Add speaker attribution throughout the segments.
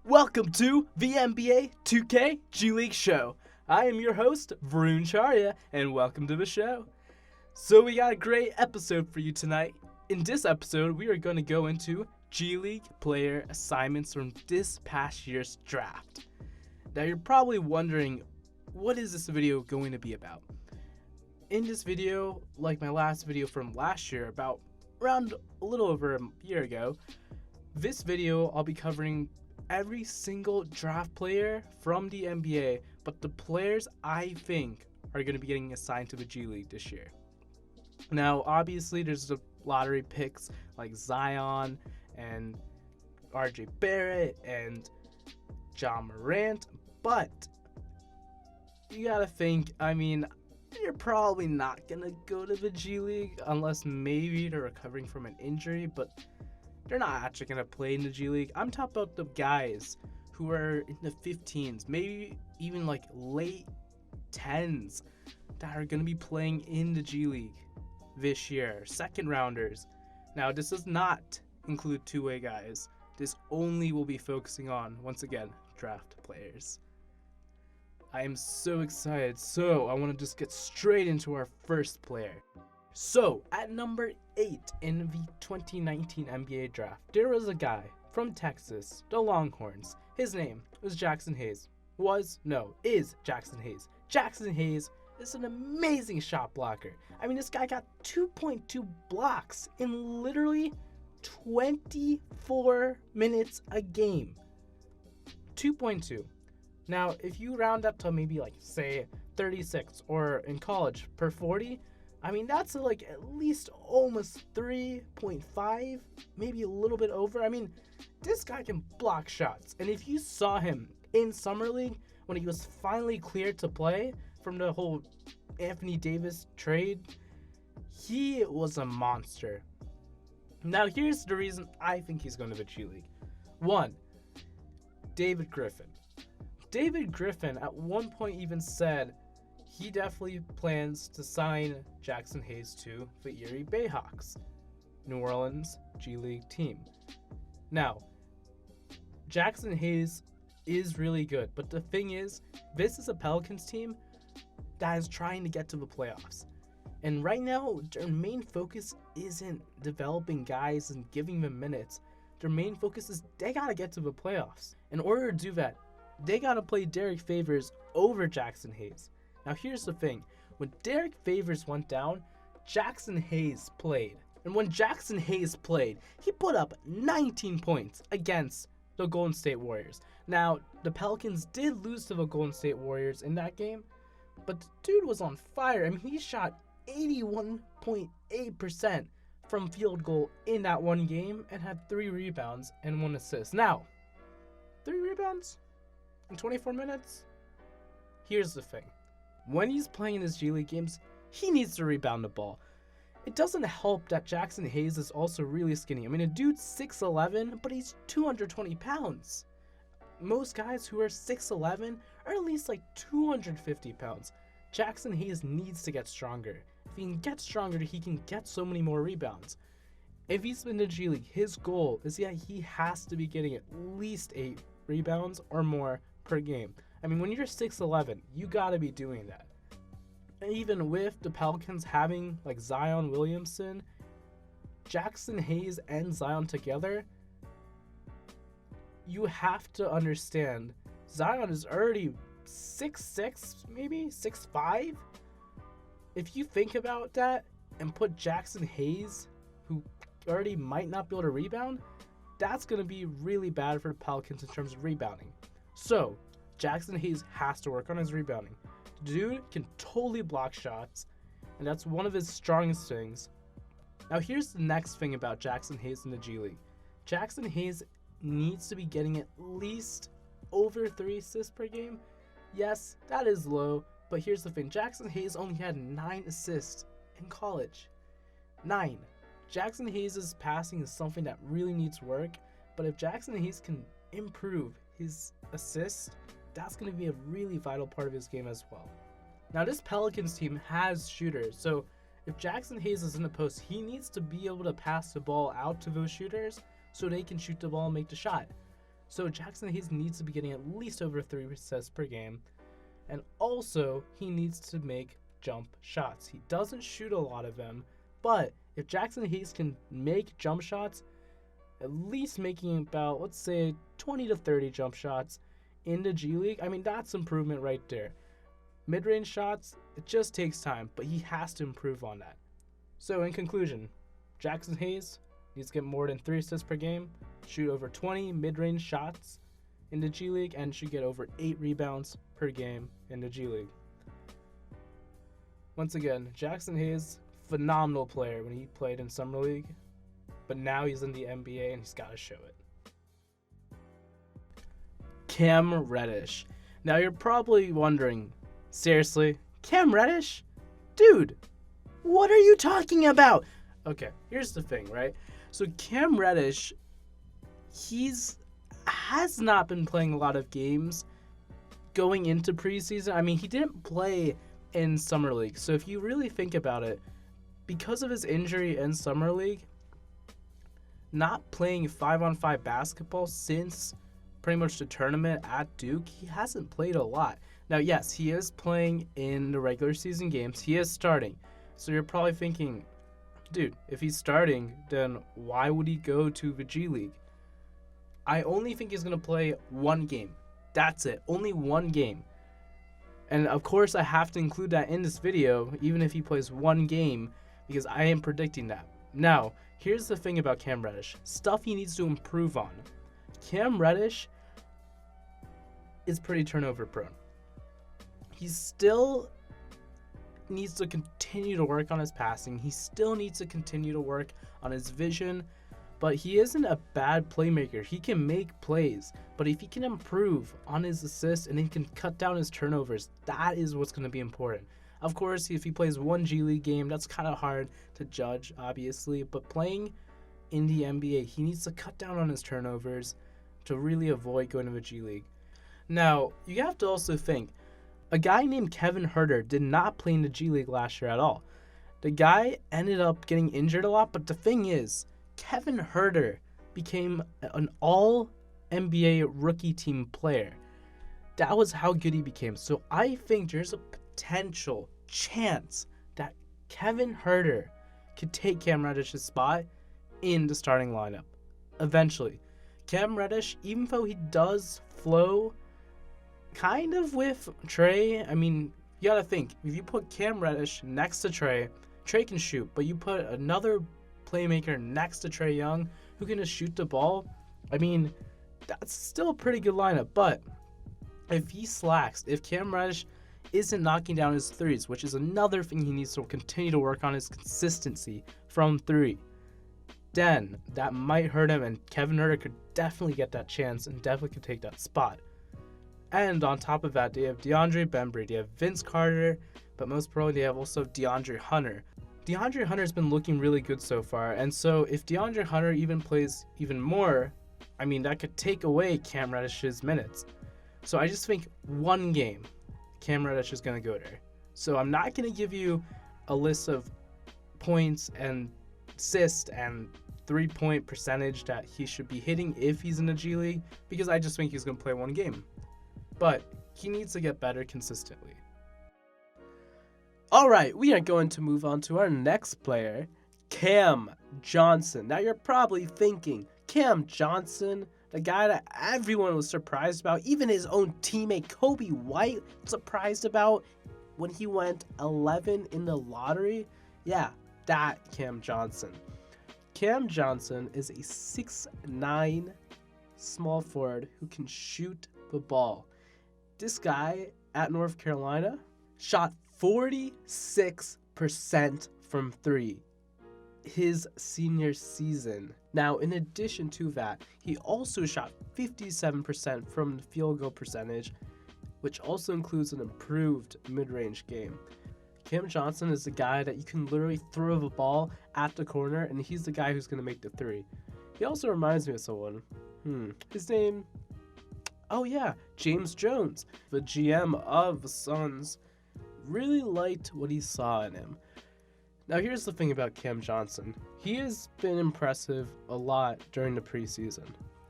Speaker 1: Welcome to the NBA 2K G League Show. I am your host, Varun, and welcome to the show. So we got a great episode for you tonight. In this episode, we are going to go into G League player assignments from this past year's draft. Now you're probably wondering, what is this video going to be about? In this video, like my last video from last year, about around a little over a year ago, this video I'll be covering every single draft player from the NBA, but the players I think are going to be getting assigned to the G League this year. Now, obviously, there's the lottery picks like Zion and RJ Barrett and John Morant, but you gotta think, you're probably not going to go to the G League unless maybe they're recovering from an injury, but they're not actually going to play in the G League. I'm talking about the guys who are in the 15s, maybe even like late 10s, that are going to be playing in the G League this year. Second rounders. Now, this does not include two-way guys. This only will be focusing on, once again, draft players. I am so excited. So I want to just get straight into our first player. So, at number 8 in the 2019 NBA draft, there was a guy from Texas, the Longhorns. His name was Jaxon Hayes. Is Jaxon Hayes. Jaxon Hayes is an amazing shot blocker. This guy got 2.2 blocks in literally 24 minutes a game. 2.2. Now, if you round up to maybe say 36 or in college per 40, that's at least almost 3.5, maybe a little bit over. This guy can block shots. And if you saw him in Summer League when he was finally cleared to play from the whole Anthony Davis trade, he was a monster. Now, here's the reason I think he's going to the G League. 1, David Griffin. David Griffin at one point even said he definitely plans to sign Jaxon Hayes to the Erie Bayhawks, New Orleans G League team. Now, Jaxon Hayes is really good, but the thing is, this is a Pelicans team that is trying to get to the playoffs. And right now, their main focus isn't developing guys and giving them minutes. Their main focus is they gotta get to the playoffs. In order to do that, they gotta play Derek Favors over Jaxon Hayes. Now here's the thing, when Derek Favors went down, Jaxon Hayes played. And when Jaxon Hayes played, he put up 19 points against the Golden State Warriors. Now, the Pelicans did lose to the Golden State Warriors in that game, but the dude was on fire. He shot 81.8% from field goal in that one game and had 3 rebounds and 1 assist. Now, 3 rebounds in 24 minutes? Here's the thing. When he's playing in his G League games, he needs to rebound the ball. It doesn't help that Jaxon Hayes is also really skinny. A dude's 6'11", but he's 220 pounds. Most guys who are 6'11" are at least 250 pounds. Jaxon Hayes needs to get stronger. If he can get stronger, he can get so many more rebounds. If he's in the G League, his goal is that he has to be getting at least 8 rebounds or more per game. When you're 6'11", you gotta be doing that. And even with the Pelicans having Zion Williamson, Jaxon Hayes and Zion together, you have to understand Zion is already 6'6", maybe 6'5". If you think about that and put Jaxon Hayes, who already might not be able to rebound, that's going to be really bad for the Pelicans in terms of rebounding. So, Jaxon Hayes has to work on his rebounding. The dude can totally block shots, and that's one of his strongest things. Now, here's the next thing about Jaxon Hayes in the G League. Jaxon Hayes needs to be getting at least over 3 assists per game. Yes, that is low, but here's the thing. Jaxon Hayes only had 9 assists in college. 9. Jaxon Hayes' passing is something that really needs work, but if Jaxon Hayes can improve his assists, that's going to be a really vital part of his game as well. Now, this Pelicans team has shooters, so if Jaxon Hayes is in the post, he needs to be able to pass the ball out to those shooters so they can shoot the ball and make the shot. So Jaxson Hayes needs to be getting at least over 3 assists per game. And also, he needs to make jump shots. He doesn't shoot a lot of them, but if Jaxson Hayes can make jump shots, at least making about, let's say, 20 to 30 jump shots in the G League, I mean, that's improvement right there. Mid-range shots, it just takes time, but he has to improve on that. So in conclusion, Jaxson Hayes needs to get more than 3 assists per game, shoot over 20 mid-range shots in the G League, and should get over 8 rebounds per game in the G League. Once again, Jaxson Hayes, phenomenal player when he played in Summer League, but now he's in the NBA and he's got to show it. Cam Reddish. Now you're probably wondering, seriously, Cam Reddish? Dude, what are you talking about? Okay, here's the thing, right? So Cam Reddish, has not been playing a lot of games going into preseason. I mean, he didn't play in Summer League. So if you really think about it, because of his injury in Summer League, not playing 5-on-5 basketball since pretty much the tournament at Duke, he hasn't played a lot. Now, yes, he is playing in the regular season games. He is starting. So you're probably thinking, dude, if he's starting, then why would he go to the G League? I only think he's going to play one game. That's it. Only one game. And of course, I have to include that in this video, even if he plays one game, because I am predicting that. Now, here's the thing about Cam Reddish. Stuff he needs to improve on. Cam Reddish is pretty turnover prone. He still needs to continue to work on his passing. He still needs to continue to work on his vision. But he isn't a bad playmaker. He can make plays. But if he can improve on his assists and he can cut down his turnovers, that is what's going to be important. Of course, if he plays one G League game, that's kind of hard to judge, obviously. But playing in the NBA, he needs to cut down on his turnovers to really avoid going to the G League. Now, you have to also think, a guy named Kevin Huerter did not play in the G League last year at all. The guy ended up getting injured a lot, but the thing is, Kevin Huerter became an all-NBA rookie team player. That was how good he became. So I think there's a potential chance that Kevin Huerter could take Cam Reddish's spot in the starting lineup eventually. Cam Reddish, even though he does flow kind of with Trey, I mean, you gotta think, if you put Cam Reddish next to Trey can shoot, but you put another playmaker next to Trae Young who can just shoot the ball, I mean, that's still a pretty good lineup. But if he slacks, if Cam Reddish isn't knocking down his threes, which is another thing he needs to continue to work on, his consistency from three, then that might hurt him, and Kevin Huerter could definitely get that chance and definitely could take that spot. And on top of that, they have DeAndre Bembry, they have Vince Carter, but most probably they have also DeAndre Hunter. DeAndre Hunter's been looking really good so far, and so if DeAndre Hunter even plays even more, I mean, that could take away Cam Reddish's minutes. So I just think one game, Cam Reddish is going to go there. So I'm not going to give you a list of points and assists and three-point percentage that he should be hitting if he's in the G League, because I just think he's going to play one game. But he needs to get better consistently. All right, we are going to move on to our next player, Cam Johnson. Now you're probably thinking, Cam Johnson, the guy that everyone was surprised about, even his own teammate Kobe White surprised about when he went 11 in the lottery? Yeah, that Cam Johnson. Cam Johnson is a 6'9" small forward who can shoot the ball. This guy at North Carolina shot 46% from three his senior season. Now, in addition to that, he also shot 57% from the field goal percentage, which also includes an improved mid-range game. Cam Johnson is the guy that you can literally throw the ball at the corner, and he's the guy who's going to make the three. He also reminds me of someone. His name? Oh yeah, James Jones, the GM of the Suns. Really liked what he saw in him. Now here's the thing about Cam Johnson. He has been impressive a lot during the preseason.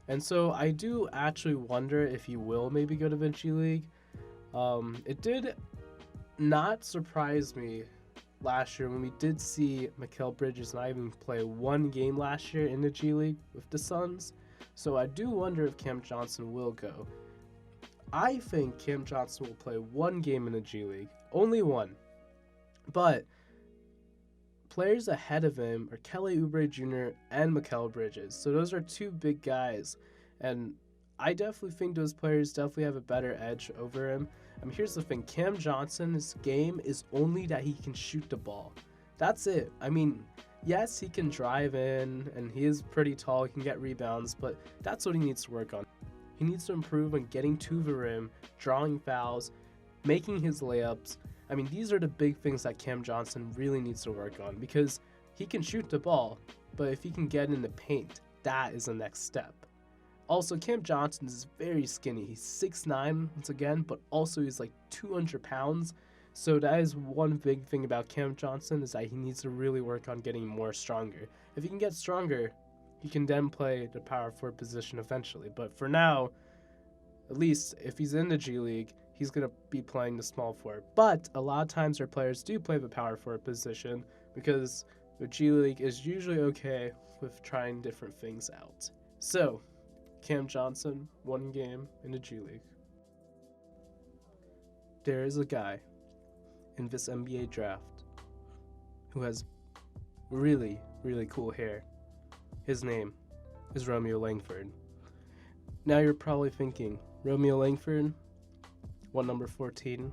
Speaker 1: And so I do actually wonder if he will maybe go to the G League. It did not surprise me last year when we did see Mikal Bridges not even play one game last year in the G League with the Suns. So I do wonder if Cam Johnson will go. I think Cam Johnson will play one game in the G League, only one. But players ahead of him are Kelly Oubre Jr. and Mikal Bridges. So those are two big guys. And I definitely think those players definitely have a better edge over him. Here's the thing. Cam Johnson's game is only that he can shoot the ball. That's it. Yes, he can drive in, and he is pretty tall. He can get rebounds, but that's what he needs to work on. He needs to improve on getting to the rim, drawing fouls, making his layups. These are the big things that Cam Johnson really needs to work on, because he can shoot the ball, but if he can get in the paint, that is the next step. Also, Cam Johnson is very skinny. He's 6'9", once again, but also he's like 200 pounds. So that is one big thing about Cam Johnson, is that he needs to really work on getting more stronger. If he can get stronger, he can then play the power forward position eventually. But for now, at least if he's in the G League, he's going to be playing the small forward. But a lot of times our players do play the power forward position, because the G League is usually okay with trying different things out. So, Cam Johnson, one game in the G League. There is a guy in this NBA draft who has really, really cool hair. His name is Romeo Langford. Now you're probably thinking, Romeo Langford, what, number 14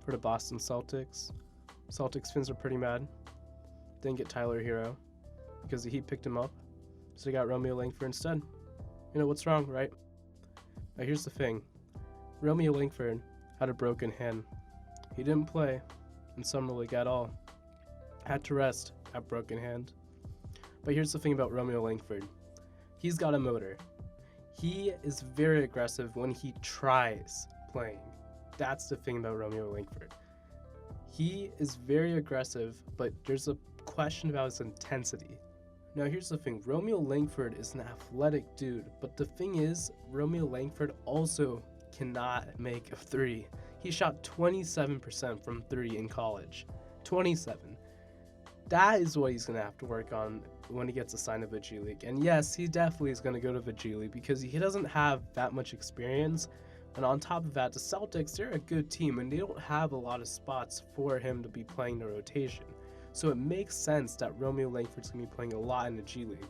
Speaker 1: for the Boston Celtics? Celtics fans are pretty mad. Didn't get Tyler Hero because the Heat picked him up, so they got Romeo Langford instead. What's wrong, right? Now here's the thing. Romeo Langford had a broken hand. He didn't play in Summer League at all. Had to rest that broken hand. But here's the thing about Romeo Langford. He's got a motor. He is very aggressive when he tries playing. That's the thing about Romeo Langford. He is very aggressive, but there's a question about his intensity. Now here's the thing, Romeo Langford is an athletic dude, but the thing is, Romeo Langford also cannot make a three. He shot 27% from three in college. 27. That is what he's going to have to work on when he gets assigned to the G League. And yes, he definitely is going to go to the G League because he doesn't have that much experience. And on top of that, the Celtics, they're a good team and they don't have a lot of spots for him to be playing the rotation. So it makes sense that Romeo Langford's going to be playing a lot in the G League.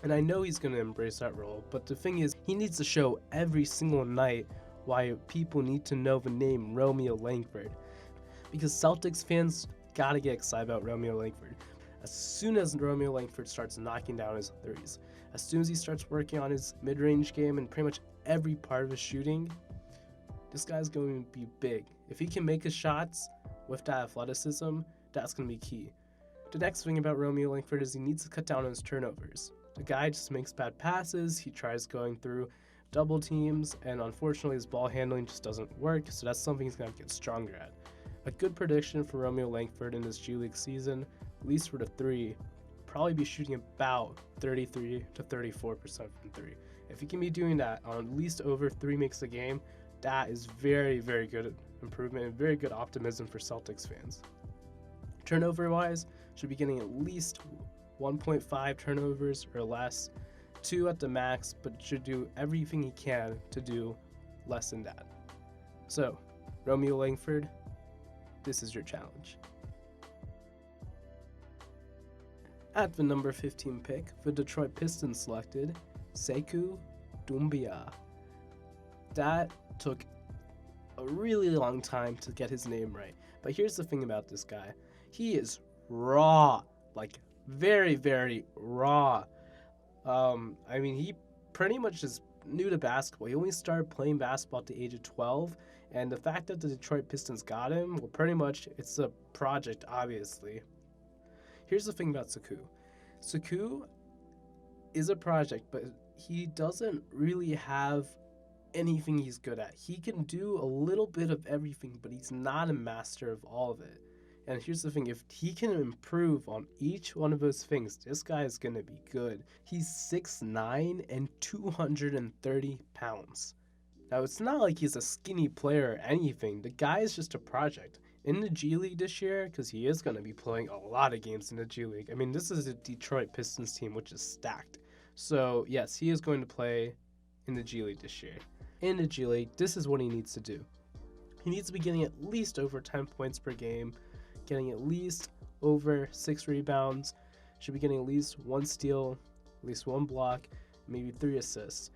Speaker 1: And I know he's going to embrace that role, but the thing is, he needs to show every single night why people need to know the name Romeo Langford. Because Celtics fans gotta get excited about Romeo Langford. As soon as Romeo Langford starts knocking down his threes, as soon as he starts working on his mid-range game and pretty much every part of his shooting, this guy's going to be big. If he can make his shots with that athleticism, that's going to be key. The next thing about Romeo Langford is he needs to cut down on his turnovers. The guy just makes bad passes, he tries going through double teams, and unfortunately his ball handling just doesn't work, so that's something he's going to have to get stronger at. A good prediction for Romeo Langford in this G League season, at least for the three, probably be shooting about 33 to 34% from three. If he can be doing that on at least over 3 makes a game, that is very, very good improvement and very good optimism for Celtics fans. Turnover-wise, should be getting at least 1.5 turnovers or less, 2 at the max, but should do everything he can to do less than that. So, Romeo Langford, this is your challenge. At the number 15 pick, the Detroit Pistons selected Sekou Doumbouya. That took a really long time to get his name right, but here's the thing about this guy. He is raw, like very, very raw. He pretty much is new to basketball. He only started playing basketball at the age of 12, and the fact that the Detroit Pistons got him, well, pretty much it's a project, obviously. Here's the thing about Sekou. Sekou is a project, but he doesn't really have anything he's good at. He can do a little bit of everything, but he's not a master of all of it. And here's the thing, if he can improve on each one of those things, this guy is going to be good. He's 6'9" and 230 pounds. Now, it's not like he's a skinny player or anything. The guy is just a project. In the G League this year, because he is going to be playing a lot of games in the G League. I mean, this is a Detroit Pistons team, which is stacked. So, yes, he is going to play in the G League this year. In the G League, this is what he needs to do. He needs to be getting at least over 10 points per game, getting at least over 6 rebounds, should be getting at least 1 steal, at least 1 block, maybe 3 assists.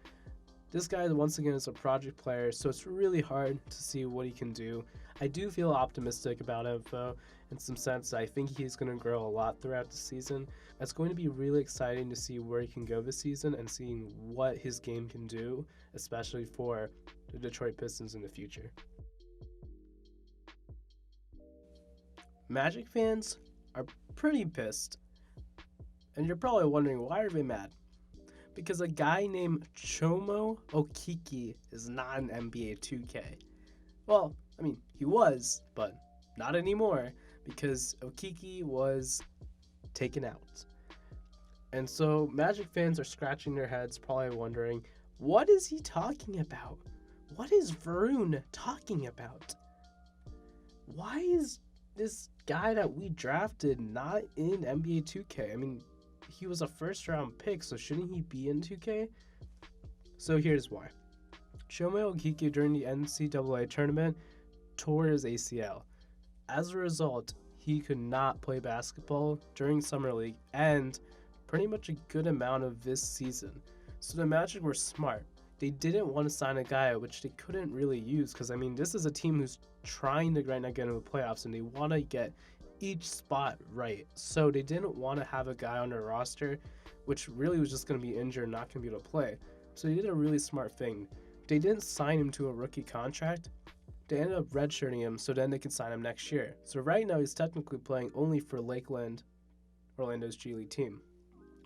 Speaker 1: This guy, once again, is a project player, so it's really hard to see what he can do. I do feel optimistic about him, though, in some sense. I think he's going to grow a lot throughout the season. It's going to be really exciting to see where he can go this season and seeing what his game can do, especially for the Detroit Pistons in the future. Magic fans are pretty pissed. And you're probably wondering, why are they mad? Because a guy named Chuma Okeke is not an NBA 2K. Well, I mean, he was, but not anymore, because Okeke was taken out. And so Magic fans are scratching their heads, probably wondering, what is he talking about? What is Varun talking about? Why is this guy that we drafted not in NBA 2K? I mean, he was a first round pick, so shouldn't he be in 2K? So here's why. Romeo Okeke during the NCAA tournament tore his ACL. As a result, he could not play basketball during Summer League and pretty much a good amount of this season. So the Magic were smart. They didn't want to sign a guy which they couldn't really use, because I mean, this is a team who's trying to right now get into the playoffs and they want to get each spot right. So they didn't want to have a guy on their roster which really was just going to be injured and not going to be able to play. So they did a really smart thing. They didn't sign him to a rookie contract. They ended up redshirting him so then they can sign him next year. So right now he's technically playing only for Lakeland, Orlando's G League team.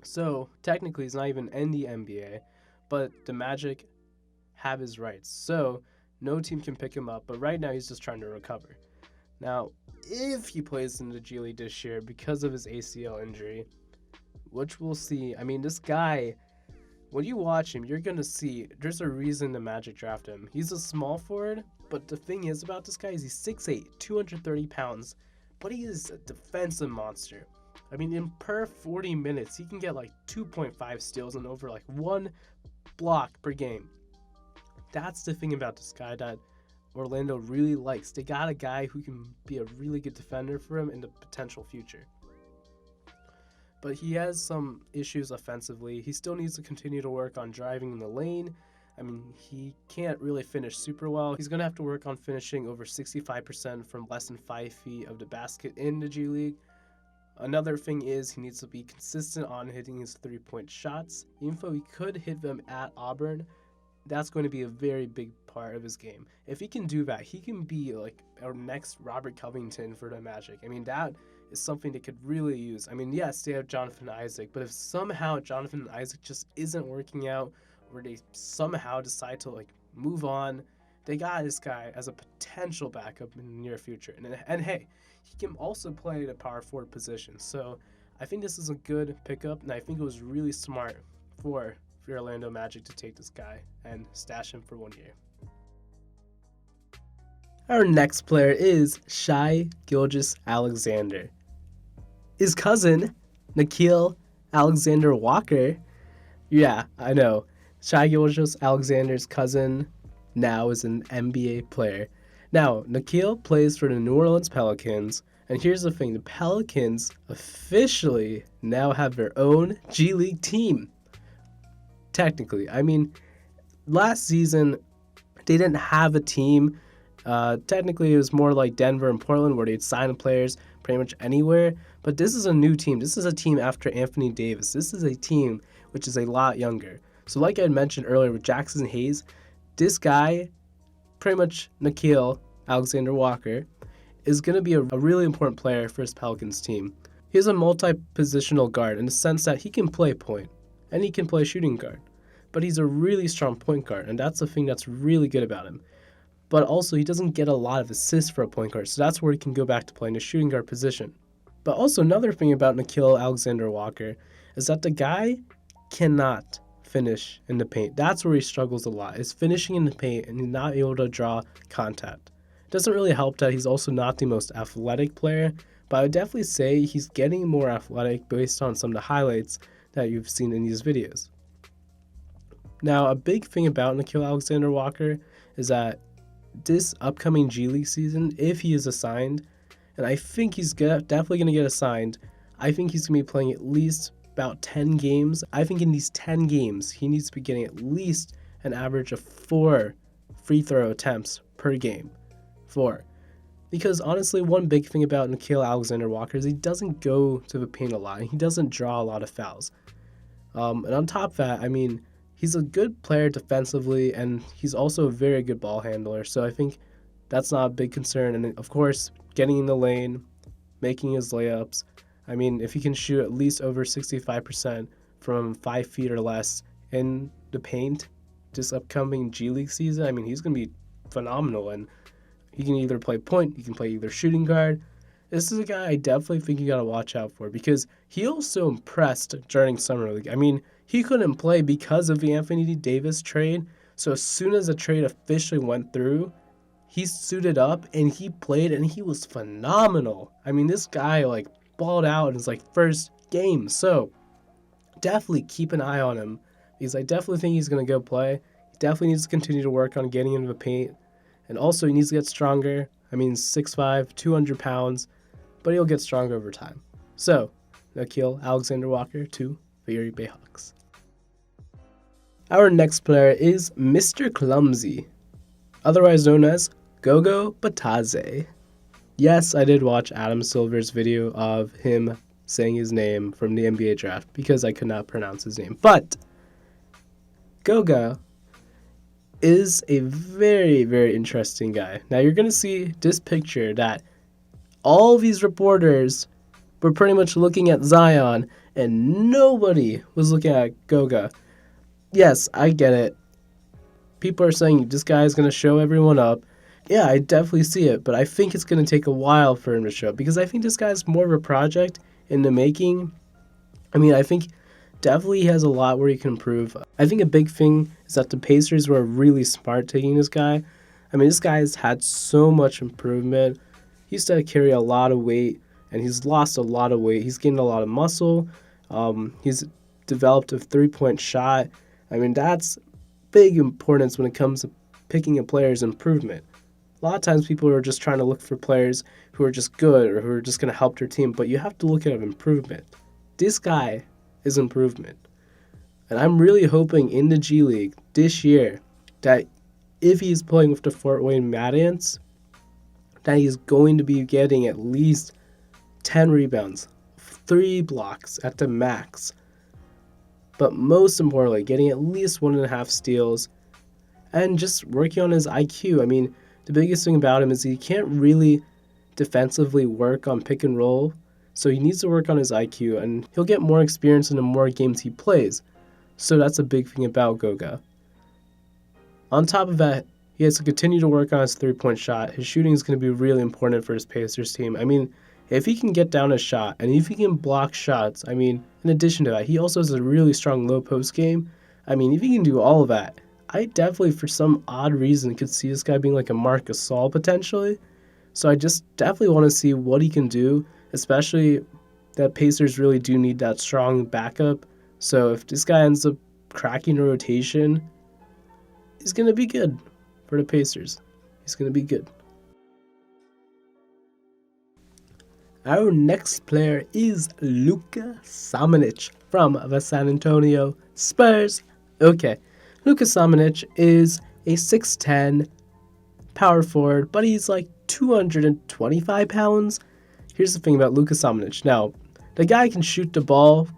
Speaker 1: So technically he's not even in the NBA, but the Magic have his rights. So no team can pick him up, but right now he's just trying to recover. Now, if he plays in the G League this year because of his ACL injury, which we'll see, I mean, this guy, when you watch him, you're going to see there's a reason the Magic drafted him. He's a small forward, but the thing is about this guy is he's 6'8", 230 pounds, but he is a defensive monster. I mean, in per 40 minutes, he can get like 2.5 steals and over like 1 block per game. That's the thing about this guy that Orlando really likes. They got a guy who can be a really good defender for him in the potential future. But he has some issues offensively. He still needs to continue to work on driving in the lane. I mean, he can't really finish super well. He's going to have to work on finishing over 65% from less than 5 feet of the basket in the G League. Another thing is he needs to be consistent on hitting his 3-point shots. Even though he could hit them at Auburn, that's going to be a very big part of his game. If he can do that, he can be like our next Robert Covington for the Magic. I mean, that is something they could really use. I mean, yes, they have Jonathan Isaac, but if somehow Jonathan Isaac just isn't working out, or they somehow decide to like move on, they got this guy as a potential backup in the near future. And hey, he can also play the power forward position. So I think this is a good pickup, and I think it was really smart for the Orlando Magic to take this guy and stash him for 1 year. Our next player is Shai Gilgeous-Alexander. His cousin, Nickeil Alexander-Walker, yeah, I know, Shai Gilgeous-Alexander's cousin now is an NBA player. Now, Nickeil plays for the New Orleans Pelicans, and here's the thing, the Pelicans officially now have their own G League team. Technically, I mean, last season, they didn't have a team. Technically, it was more like Denver and Portland where they'd sign players pretty much anywhere. But this is a new team. This is a team after Anthony Davis. This is a team which is a lot younger. So like I had mentioned earlier with Jackson Hayes, this guy, pretty much Nickeil Alexander-Walker, is going to be a really important player for his Pelicans team. He's a multi-positional guard in the sense that he can play point and he can play shooting guard. But he's a really strong point guard, and that's the thing that's really good about him. but also he doesn't get a lot of assists for a point guard, so that's where he can go back to playing a shooting guard position. But also another thing about Nickeil Alexander-Walker is that the guy cannot finish in the paint. That's where he struggles a lot, is finishing in the paint and he's not able to draw contact. It doesn't really help that he's also not the most athletic player, but I would definitely say he's getting more athletic based on some of the highlights that you've seen in these videos. Now, a big thing about Nickeil Alexander-Walker is that this upcoming G League season, if he is assigned, and I think he's definitely going to get assigned, I think he's going to be playing at least about 10 games. I think in these 10 games, he needs to be getting at least an average of 4 free throw attempts per game. 4. Because honestly, one big thing about Nickeil Alexander-Walker is he doesn't go to the paint a lot, and he doesn't draw a lot of fouls. And on top of that, I mean, he's a good player defensively, and he's also a very good ball handler, so I think that's not a big concern. And of course, getting in the lane, making his layups. I mean, if he can shoot at least over 65% from 5 feet or less in the paint this upcoming G League season, I mean, he's going to be phenomenal, and he can either play point, he can play either shooting guard. This is a guy I definitely think you got to watch out for because he also impressed during Summer League. I mean, he couldn't play because of the Anthony Davis trade, so as soon as the trade officially went through, he suited up and he played and he was phenomenal. I mean, this guy balled out in his first game, so definitely keep an eye on him because I definitely think he's going to go play. He definitely needs to continue to work on getting into the paint, and also he needs to get stronger. I mean, 6'5", 200 pounds, but he'll get stronger over time. So, Nickeil Alexander-Walker to the Erie Bayhawks. Our next player is Mr. Clumsy, otherwise known as Goga Bitadze. Yes, I did watch Adam Silver's video of him saying his name from the NBA draft because I could not pronounce his name. But Goga is a very, very interesting guy. Now you're going to see this picture that all these reporters were pretty much looking at Zion and nobody was looking at Goga. Yes, I get it. People are saying this guy is going to show everyone up. Yeah, I definitely see it, but I think it's going to take a while for him to show up because I think this guy's more of a project in the making. I mean, I think definitely he has a lot where he can improve. I think a big thing is that the Pacers were really smart taking this guy. I mean, this guy has had so much improvement. He used to carry a lot of weight, and he's lost a lot of weight. He's gained a lot of muscle. He's developed a three-point shot. I mean, that's big importance when it comes to picking a player's improvement. A lot of times people are just trying to look for players who are just good or who are just going to help their team, but you have to look at improvement. This guy is improvement. And I'm really hoping in the G League this year that if he's playing with the Fort Wayne Mad Ants, that he's going to be getting at least 10 rebounds, 3 blocks at the max. But most importantly, getting at least 1.5 steals and just working on his IQ. I mean, the biggest thing about him is he can't really defensively work on pick and roll, so he needs to work on his IQ, and he'll get more experience in the more games he plays. So that's a big thing about Goga. On top of that, he has to continue to work on his three-point shot. His shooting is going to be really important for his Pacers team. I mean, if he can get down a shot, and if he can block shots, I mean, in addition to that, he also has a really strong low post game. I mean, if he can do all of that, I definitely, for some odd reason, could see this guy being like a Marc Gasol potentially. So I just definitely want to see what he can do, especially that Pacers really do need that strong backup. So if this guy ends up cracking a rotation, he's going to be good for the Pacers. He's going to be good. Our next player is Luka Samanic from the San Antonio Spurs. Okay, Luka Samanic is a 6'10" power forward, but he's like 225 pounds. Here's the thing about Luka Samanic. Now, the guy can shoot the ball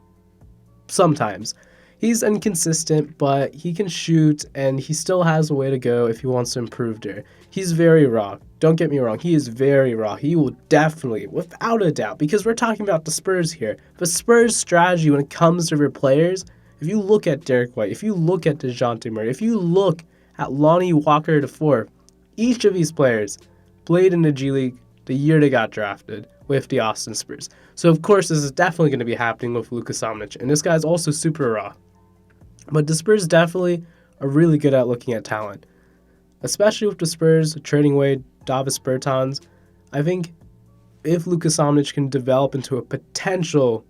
Speaker 1: sometimes. He's inconsistent, but he can shoot, and he still has a way to go if he wants to improve there. He's very raw. Don't get me wrong. He is very raw. He will definitely, without a doubt, because we're talking about the Spurs here. The Spurs' strategy when it comes to their players, if you look at Derek White, if you look at DeJounte Murray, if you look at Lonnie Walker IV, Each of these players played in the G League the year they got drafted with the Austin Spurs. So, of course, this is definitely going to be happening with Luka Samanic. And this guy's also super raw. But the Spurs definitely are really good at looking at talent. Especially with the Spurs trading away Davis Bertans. I think if Luka Samanic can develop into a potential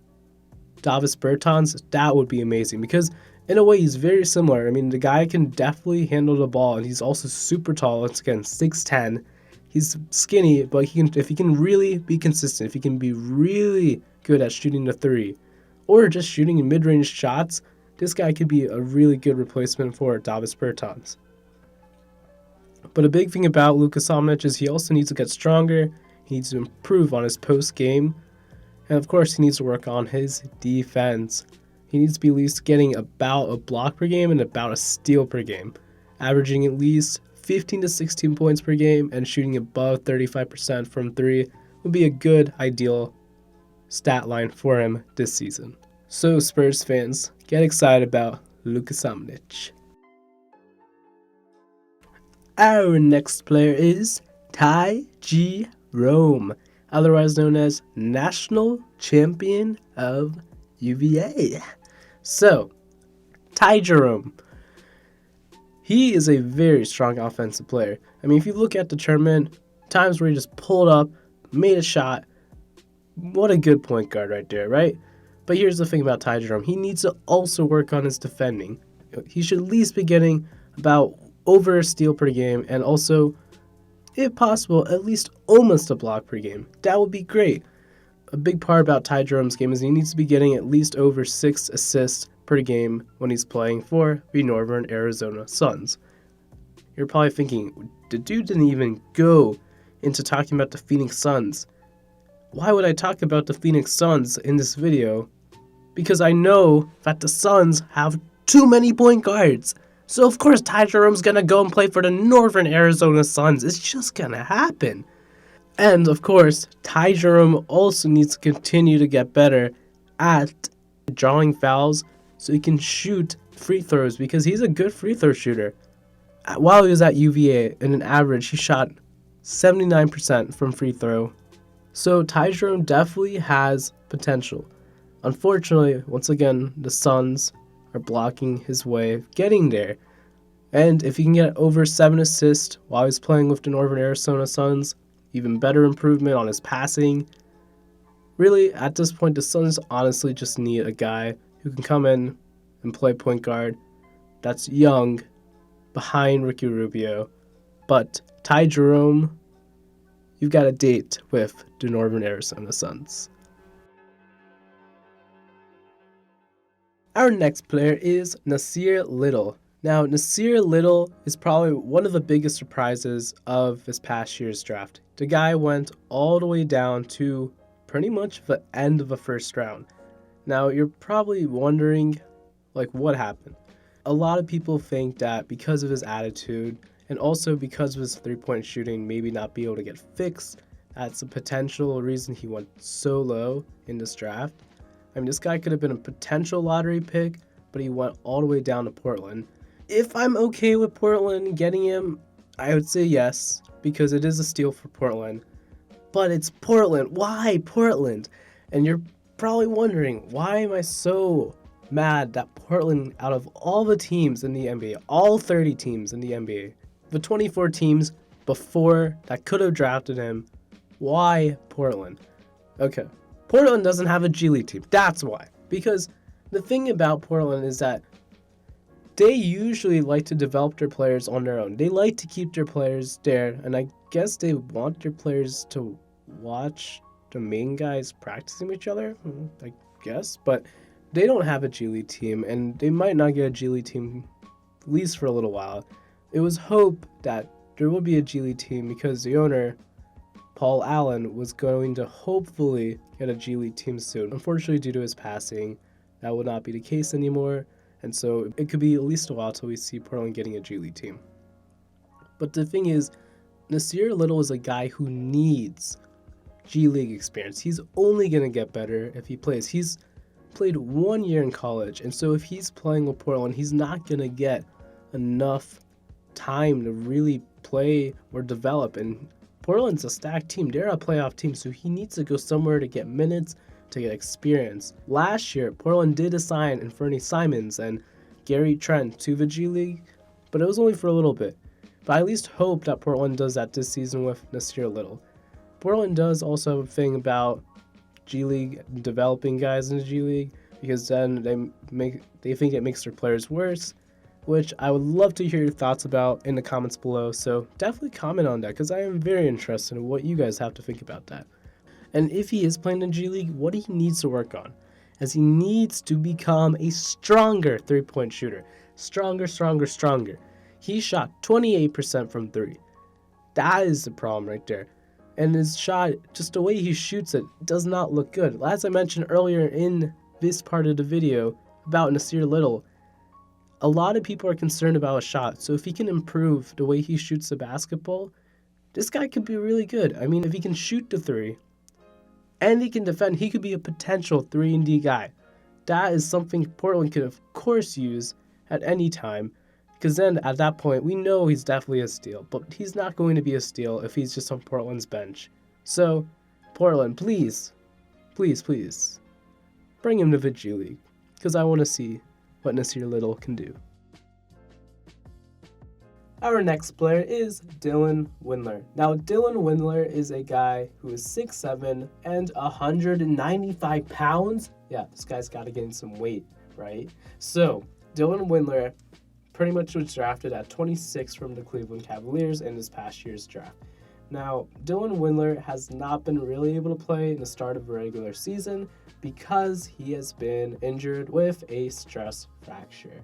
Speaker 1: Davis Bertans, that would be amazing. Because in a way, he's very similar. I mean, the guy can definitely handle the ball, and he's also super tall. Once again, 6'10". He's skinny, but if he can really be consistent, if he can be really good at shooting the three, or just shooting in mid-range shots, this guy could be a really good replacement for Davis Bertans. But a big thing about Luka Samanic is he also needs to get stronger. He needs to improve on his post game. And of course, he needs to work on his defense. He needs to be at least getting about a block per game and about a steal per game, averaging at least 15 to 16 points per game and shooting above 35% from three would be a good, ideal stat line for him this season. So Spurs fans, get excited about Luka Samanic. Our next player is Jerome, otherwise known as National Champion of UVA. So, Jerome, he is a very strong offensive player. I mean, if you look at the tournament, times where he just pulled up, made a shot, what a good point guard right there, right? But here's the thing about Jerome. He needs to also work on his defending. He should at least be getting about over a steal per game and also, if possible, at least almost a block per game. That would be great. A big part about Jerome's game is he needs to be getting at least over 6 assists per game when he's playing for the Northern Arizona Suns. You're probably thinking, the dude didn't even go into talking about the Phoenix Suns. Why would I talk about the Phoenix Suns in this video? Because I know that the Suns have too many point guards. So of course Jerome's gonna go and play for the Northern Arizona Suns. It's just gonna happen. And of course, Jerome also needs to continue to get better at drawing fouls so he can shoot free throws because he's a good free throw shooter. While he was at UVA, in an average, he shot 79% from free throw. So Jerome definitely has potential. Unfortunately, once again, the Suns are blocking his way of getting there. And if he can get over 7 assists while he's playing with the Northern Arizona Suns, even better improvement on his passing. Really, at this point, the Suns honestly just need a guy who can come in and play point guard that's young, behind Ricky Rubio. But Jerome, you've got a date with the Northern Arizona Suns. Our next player is Nassir Little. Now, Nassir Little is probably one of the biggest surprises of this past year's draft. The guy went all the way down to pretty much the end of the first round. Now, you're probably wondering, what happened? A lot of people think that because of his attitude and also because of his three-point shooting maybe not be able to get fixed, that's a potential reason he went so low in this draft. I mean, this guy could have been a potential lottery pick, but he went all the way down to Portland. If I'm okay with Portland getting him, I would say yes, because it is a steal for Portland. But it's Portland. Why Portland? And you're probably wondering, why am I so mad that Portland, out of all the teams in the NBA, all 30 teams in the NBA, the 24 teams before that could have drafted him, why Portland? Okay, Portland doesn't have a G League team. That's why. Because the thing about Portland is that they usually like to develop their players on their own. They like to keep their players there, and I guess they want their players to watch the main guys practicing with each other, I guess. But they don't have a G League team, and they might not get a G League team at least for a little while. It was hope that there would be a G League team because the owner, Paul Allen, was going to hopefully get a G League team soon. Unfortunately, due to his passing, that would not be the case anymore. And so it could be at least a while till we see Portland getting a G League team. But the thing is, Nassir Little is a guy who needs G League experience. He's only going to get better if he plays. He's played 1 year in college, and so if he's playing with Portland, he's not going to get enough time to really play or develop. And Portland's a stacked team. They're a playoff team, so he needs to go somewhere to get minutes, to get experience. Last year, Portland did assign Anfernee Simons and Gary Trent to the G League, but it was only for a little bit. But I at least hope that Portland does that this season with Nassir Little. Portland does also have a thing about G League developing guys in the G League, because then they think it makes their players worse, which I would love to hear your thoughts about in the comments below. So definitely comment on that, because I am very interested in what you guys have to think about that. And if he is playing in G League, what he needs to work on, as he needs to become a stronger three-point shooter. Stronger. He shot 28% from three. That is the problem right there. And his shot, just the way he shoots it, does not look good. As I mentioned earlier in this part of the video about Nassir Little, a lot of people are concerned about his shot. So if he can improve the way he shoots the basketball, this guy could be really good. I mean, if he can shoot the three and he can defend, he could be a potential 3-and-D guy. That is something Portland could, of course, use at any time, because then at that point, we know he's definitely a steal, but he's not going to be a steal if he's just on Portland's bench. So, Portland, please, bring him to the G League, because I want to see what Nassir Little can do. Our next player is Dylan Windler. Now, Dylan Windler is a guy who is 6'7" and 195 pounds. Yeah, this guy's got to gain some weight, right? So, Dylan Windler pretty much was drafted at 26 from the Cleveland Cavaliers in this past year's draft. Now, Dylan Windler has not been really able to play in the start of the regular season because he has been injured with a stress fracture.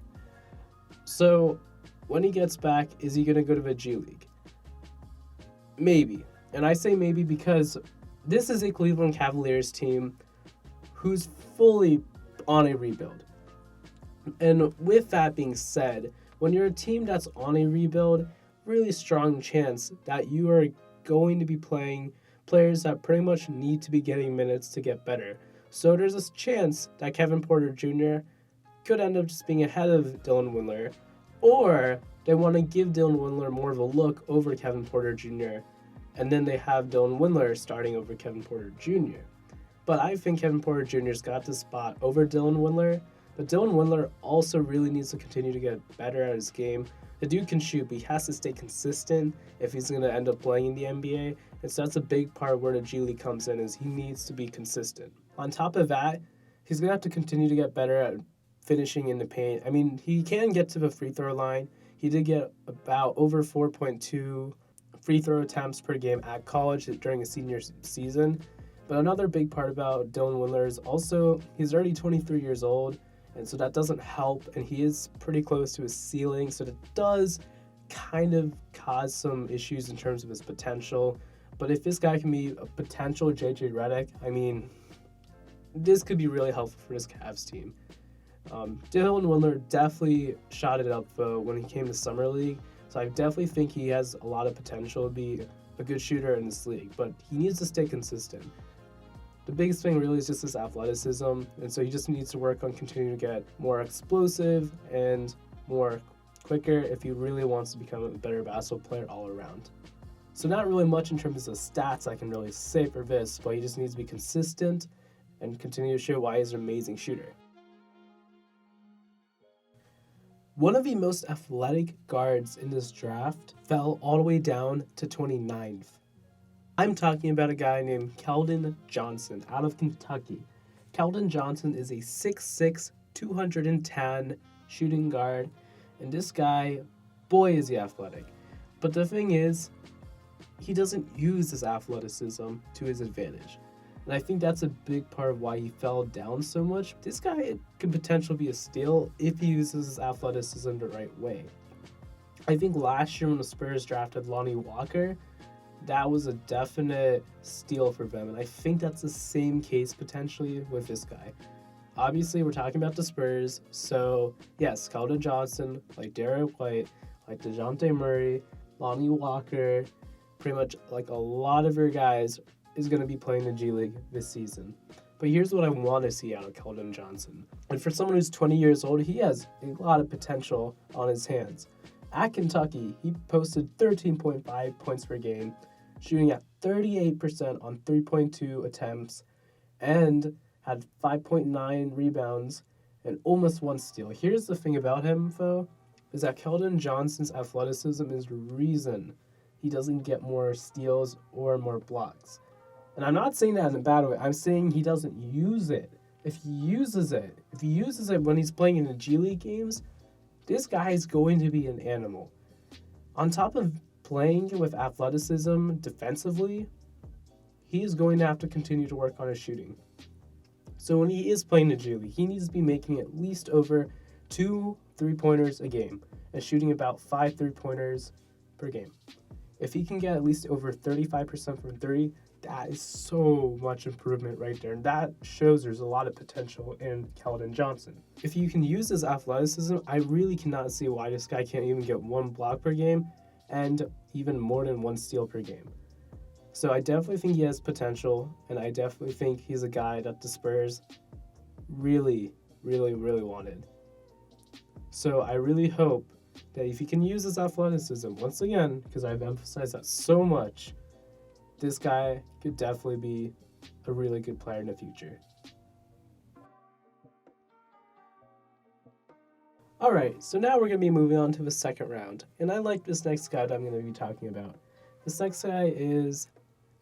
Speaker 1: So, when he gets back, is he going to go to the G League? Maybe. And I say maybe because this is a Cleveland Cavaliers team who's fully on a rebuild. And with that being said, when you're a team that's on a rebuild, really strong chance that you are going to be playing players that pretty much need to be getting minutes to get better. So there's a chance that Kevin Porter Jr. could end up just being ahead of Dylan Windler, or they want to give Dylan Windler more of a look over Kevin Porter Jr., and then they have Dylan Windler starting over Kevin Porter Jr. But I think Kevin Porter Jr.'s got the spot over Dylan Windler. But Dylan Windler also really needs to continue to get better at his game. The dude can shoot, but he has to stay consistent if he's going to end up playing in the NBA. And so that's a big part where the G League comes in, is he needs to be consistent. On top of that, he's going to have to continue to get better at finishing in the paint. I mean, he can get to the free throw line. He did get about over 4.2 free throw attempts per game at college during his senior season. But another big part about Dylan Windler is also he's already 23 years old. And so that doesn't help, and he is pretty close to his ceiling, so that does kind of cause some issues in terms of his potential. But if this guy can be a potential JJ Redick, I mean, this could be really helpful for this Cavs team. Dylan Windler definitely shot it up when he came to Summer League, so I definitely think he has a lot of potential to be a good shooter in this league, but he needs to stay consistent. The biggest thing really is just his athleticism, and so he just needs to work on continuing to get more explosive and more quicker if he really wants to become a better basketball player all around. So not really much in terms of stats I can really say for this, but he just needs to be consistent and continue to show why he's an amazing shooter. One of the most athletic guards in this draft fell all the way down to 29th. I'm talking about a guy named Keldon Johnson out of Kentucky. Keldon Johnson is a 6'6", 210 shooting guard, and this guy, boy is he athletic. But the thing is, he doesn't use his athleticism to his advantage. And I think that's a big part of why he fell down so much. This guy could potentially be a steal if he uses his athleticism the right way. I think last year when the Spurs drafted Lonnie Walker, that was a definite steal for them, and I think that's the same case potentially with this guy. Obviously, we're talking about the Spurs, so yes, Keldon Johnson, like Derek White, like DeJounte Murray, Lonnie Walker, pretty much like a lot of your guys is going to be playing the G League this season. But here's what I want to see out of Keldon Johnson. And for someone who's 20 years old, he has a lot of potential on his hands. At Kentucky, he posted 13.5 points per game, shooting at 38% on 3.2 attempts, and had 5.9 rebounds and almost 1 steal. Here's the thing about him, though, is that Keldon Johnson's athleticism is the reason he doesn't get more steals or more blocks. And I'm not saying that in a bad way. I'm saying he doesn't use it. If he uses it when he's playing in the G League games, this guy is going to be an animal. On top of playing with athleticism defensively, he is going to have to continue to work on his shooting. So when he is playing the G League, he needs to be making at least over 2 3-pointers a game and shooting about 5 3-pointers per game. If he can get at least over 35% from 3, that is so much improvement right there. And that shows there's a lot of potential in Keldon Johnson. If you can use his athleticism, I really cannot see why this guy can't even get 1 block per game and even more than 1 steal per game. So I definitely think he has potential, and I definitely think he's a guy that the Spurs really, really, really wanted. So I really hope that if he can use his athleticism, once again, because I've emphasized that so much, this guy could definitely be a really good player in the future. Alright, so now we're going to be moving on to the second round, and I like this next guy that I'm going to be talking about. This next guy is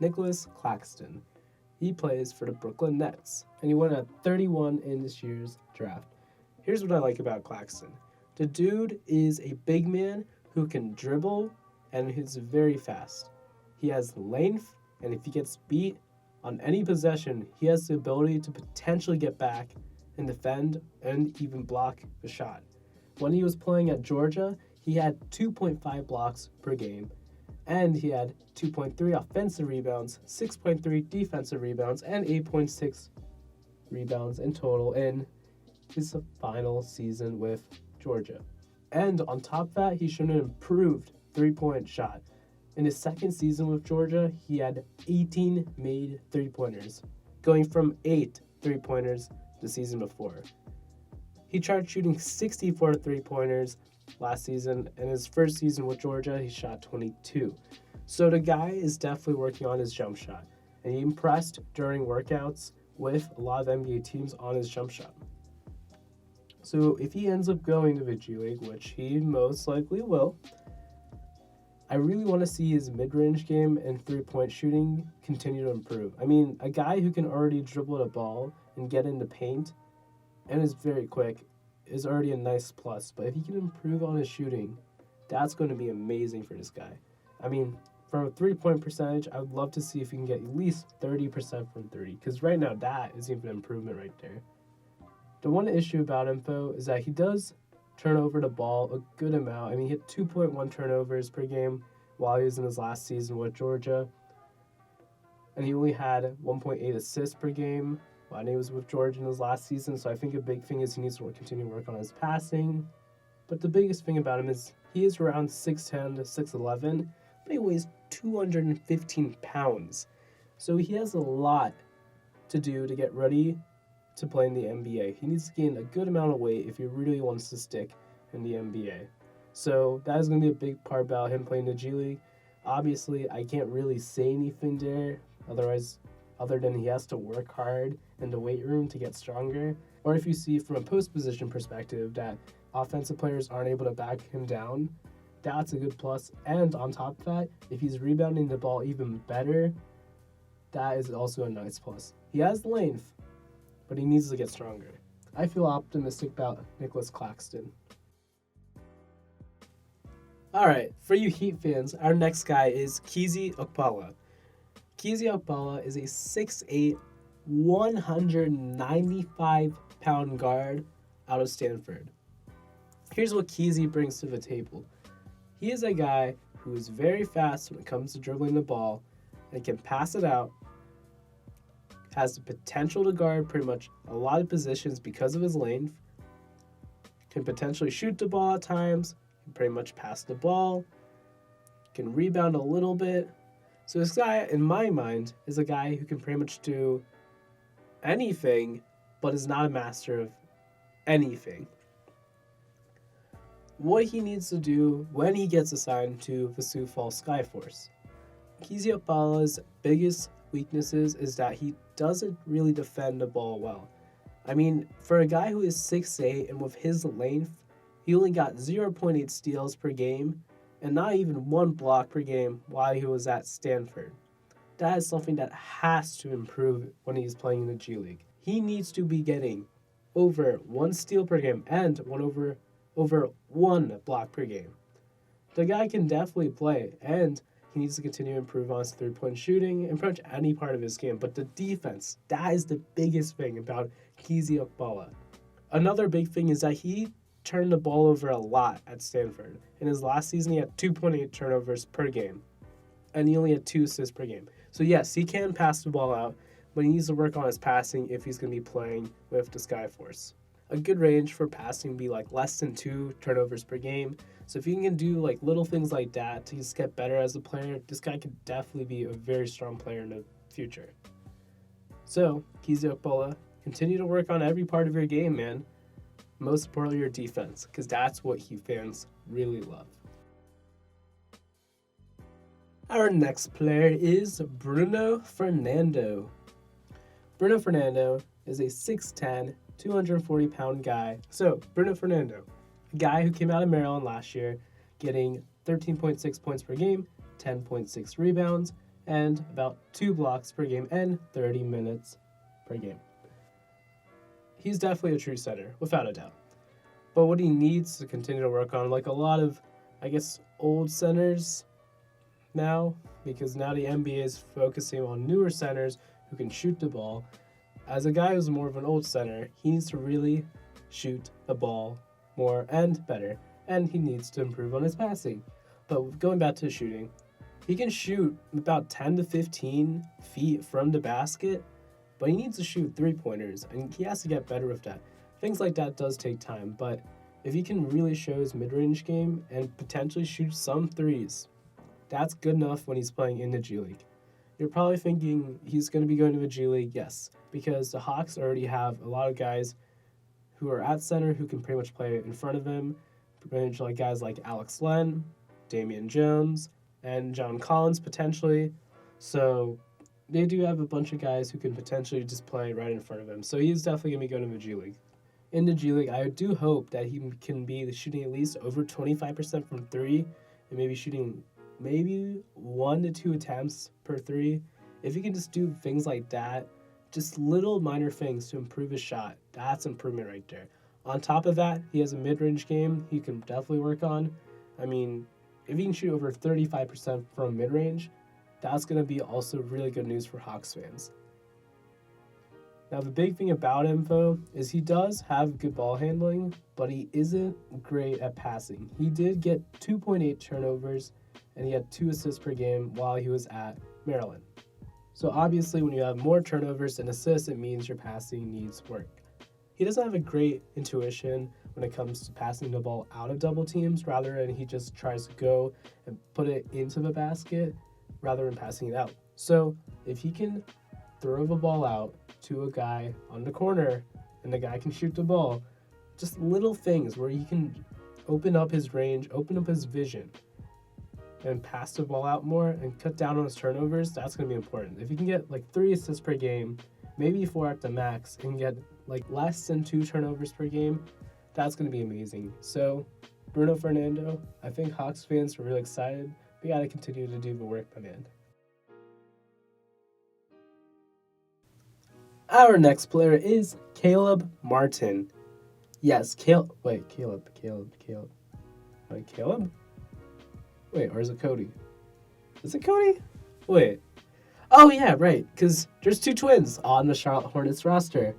Speaker 1: Nicolas Claxton. He plays for the Brooklyn Nets, and he went at 31 in this year's draft. Here's what I like about Claxton. The dude is a big man who can dribble and is very fast. He has length, and if he gets beat on any possession, he has the ability to potentially get back and defend and even block the shot. When he was playing at Georgia, he had 2.5 blocks per game, and he had 2.3 offensive rebounds, 6.3 defensive rebounds, and 8.6 rebounds in total in his final season with Georgia. And on top of that, he showed an improved 3-point shot. In his second season with Georgia, he had 18 made 3-pointers, going from 8 3-pointers the season before. He tried shooting 64 3-pointers last season, and his first season with Georgia, he shot 22. So the guy is definitely working on his jump shot, and he impressed during workouts with a lot of NBA teams on his jump shot. So if he ends up going to the G League, which he most likely will, I really want to see his mid-range game and 3-point shooting continue to improve. I mean, a guy who can already dribble the ball and get in the paint and is very quick is already a nice plus. But if he can improve on his shooting, that's going to be amazing for this guy. I mean, from a 3-point percentage, I would love to see if he can get at least 30% from 3, because right now that is even an improvement right there. The one issue about him, though, is that he does turn over the ball a good amount. I mean, he hit 2.1 turnovers per game while he was in his last season with Georgia. And he only had 1.8 assists per game when he was with Georgia in his last season. So I think a big thing is he needs to continue to work on his passing. But the biggest thing about him is he is around 6'10 to 6'11, but he weighs 215 pounds. So he has a lot to do to get ready to play in the NBA. He needs to gain a good amount of weight if he really wants to stick in the NBA. So that is going to be a big part about him playing the G League. Obviously, I can't really say anything there, other than he has to work hard in the weight room to get stronger. Or if you see from a post position perspective that offensive players aren't able to back him down, that's a good plus. And on top of that, if he's rebounding the ball even better, that is also a nice plus. He has length, but he needs to get stronger. I feel optimistic about Nicolas Claxton. Alright, for you Heat fans, our next guy is Keezy Okpala. Keezy Okpala is a 6'8", 195-pound guard out of Stanford. Here's what Keezy brings to the table. He is a guy who is very fast when it comes to dribbling the ball and can pass it out, has the potential to guard pretty much a lot of positions because of his length, can potentially shoot the ball at times, can pretty much pass the ball, can rebound a little bit. So this guy, in my mind, is a guy who can pretty much do anything, but is not a master of anything. what he needs to do when he gets assigned to the Sioux Falls Skyforce. Okpala's biggest weaknesses is that he doesn't really defend the ball well. I mean, for a guy who is 6'8" and with his length, he only got 0.8 steals per game and not even 1 block per game while he was at Stanford. That is something that has to improve when he's playing in the G League. He needs to be getting over 1 steal per game and over 1 block per game. The guy can definitely play, and he needs to continue to improve on his three-point shooting and pretty much any part of his game. But the defense, that is the biggest thing about Okpala. Another big thing is that he turned the ball over a lot at Stanford. In his last season, he had 2.8 turnovers per game, and he only had 2 assists per game. So yes, he can pass the ball out, but he needs to work on his passing if he's going to be playing with the Skyforce. A good range for passing would be like less than 2 turnovers per game. So if you can do like little things like that to just get better as a player, this guy could definitely be a very strong player in the future. So, Okpala, continue to work on every part of your game, man. Most importantly, your defense, because that's what fans really love. Our next player is Bruno Fernando. Bruno Fernando is a 6'10", 240-pound guy. So, Bruno Fernando, a guy who came out of Maryland last year, getting 13.6 points per game, 10.6 rebounds, and about 2 blocks per game, and 30 minutes per game. He's definitely a true center, without a doubt. But what he needs to continue to work on, like a lot of, old centers now, because now the NBA is focusing on newer centers who can shoot the ball. As a guy who's more of an old center, he needs to really shoot the ball more and better, and he needs to improve on his passing. But going back to shooting, he can shoot about 10 to 15 feet from the basket, but he needs to shoot three-pointers, and he has to get better with that. Things like that does take time, but if he can really show his mid-range game and potentially shoot some threes, that's good enough when he's playing in the G League. You're probably thinking he's going to be going to the G League, yes, because the Hawks already have a lot of guys who are at center who can pretty much play in front of him, pretty much like guys like Alex Len, Damian Jones, and John Collins potentially. So they do have a bunch of guys who can potentially just play right in front of him. So he's definitely going to be going to the G League. In the G League, I do hope that he can be shooting at least over 25% from 3 and maybe shooting 1 to 2 attempts per 3. If he can just do things like that, just little minor things to improve his shot, that's improvement right there. On top of that, he has a mid-range game he can definitely work on. I mean, if he can shoot over 35% from mid-range, that's going to be also really good news for Hawks fans. Now, the big thing about him, though, is he does have good ball handling, but he isn't great at passing. He did get 2.8 turnovers, and he had 2 assists per game while he was at Maryland. So obviously, when you have more turnovers than assists, it means your passing needs work. He doesn't have a great intuition when it comes to passing the ball out of double teams, rather than he just tries to go and put it into the basket rather than passing it out. So if he can throw the ball out to a guy on the corner and the guy can shoot the ball, just little things where he can open up his range, open up his vision, and pass the ball out more and cut down on his turnovers, that's going to be important. If he can get 3 assists per game, maybe 4 at the max, and get less than 2 turnovers per game, that's going to be amazing. So, Bruno Fernando, I think Hawks fans are really excited. We got to continue to do the work, my man. Our next player is Caleb Martin. Yes, Caleb? Wait, or is it Cody? Is it Cody? Wait. Oh, yeah, right, because there's 2 twins on the Charlotte Hornets roster.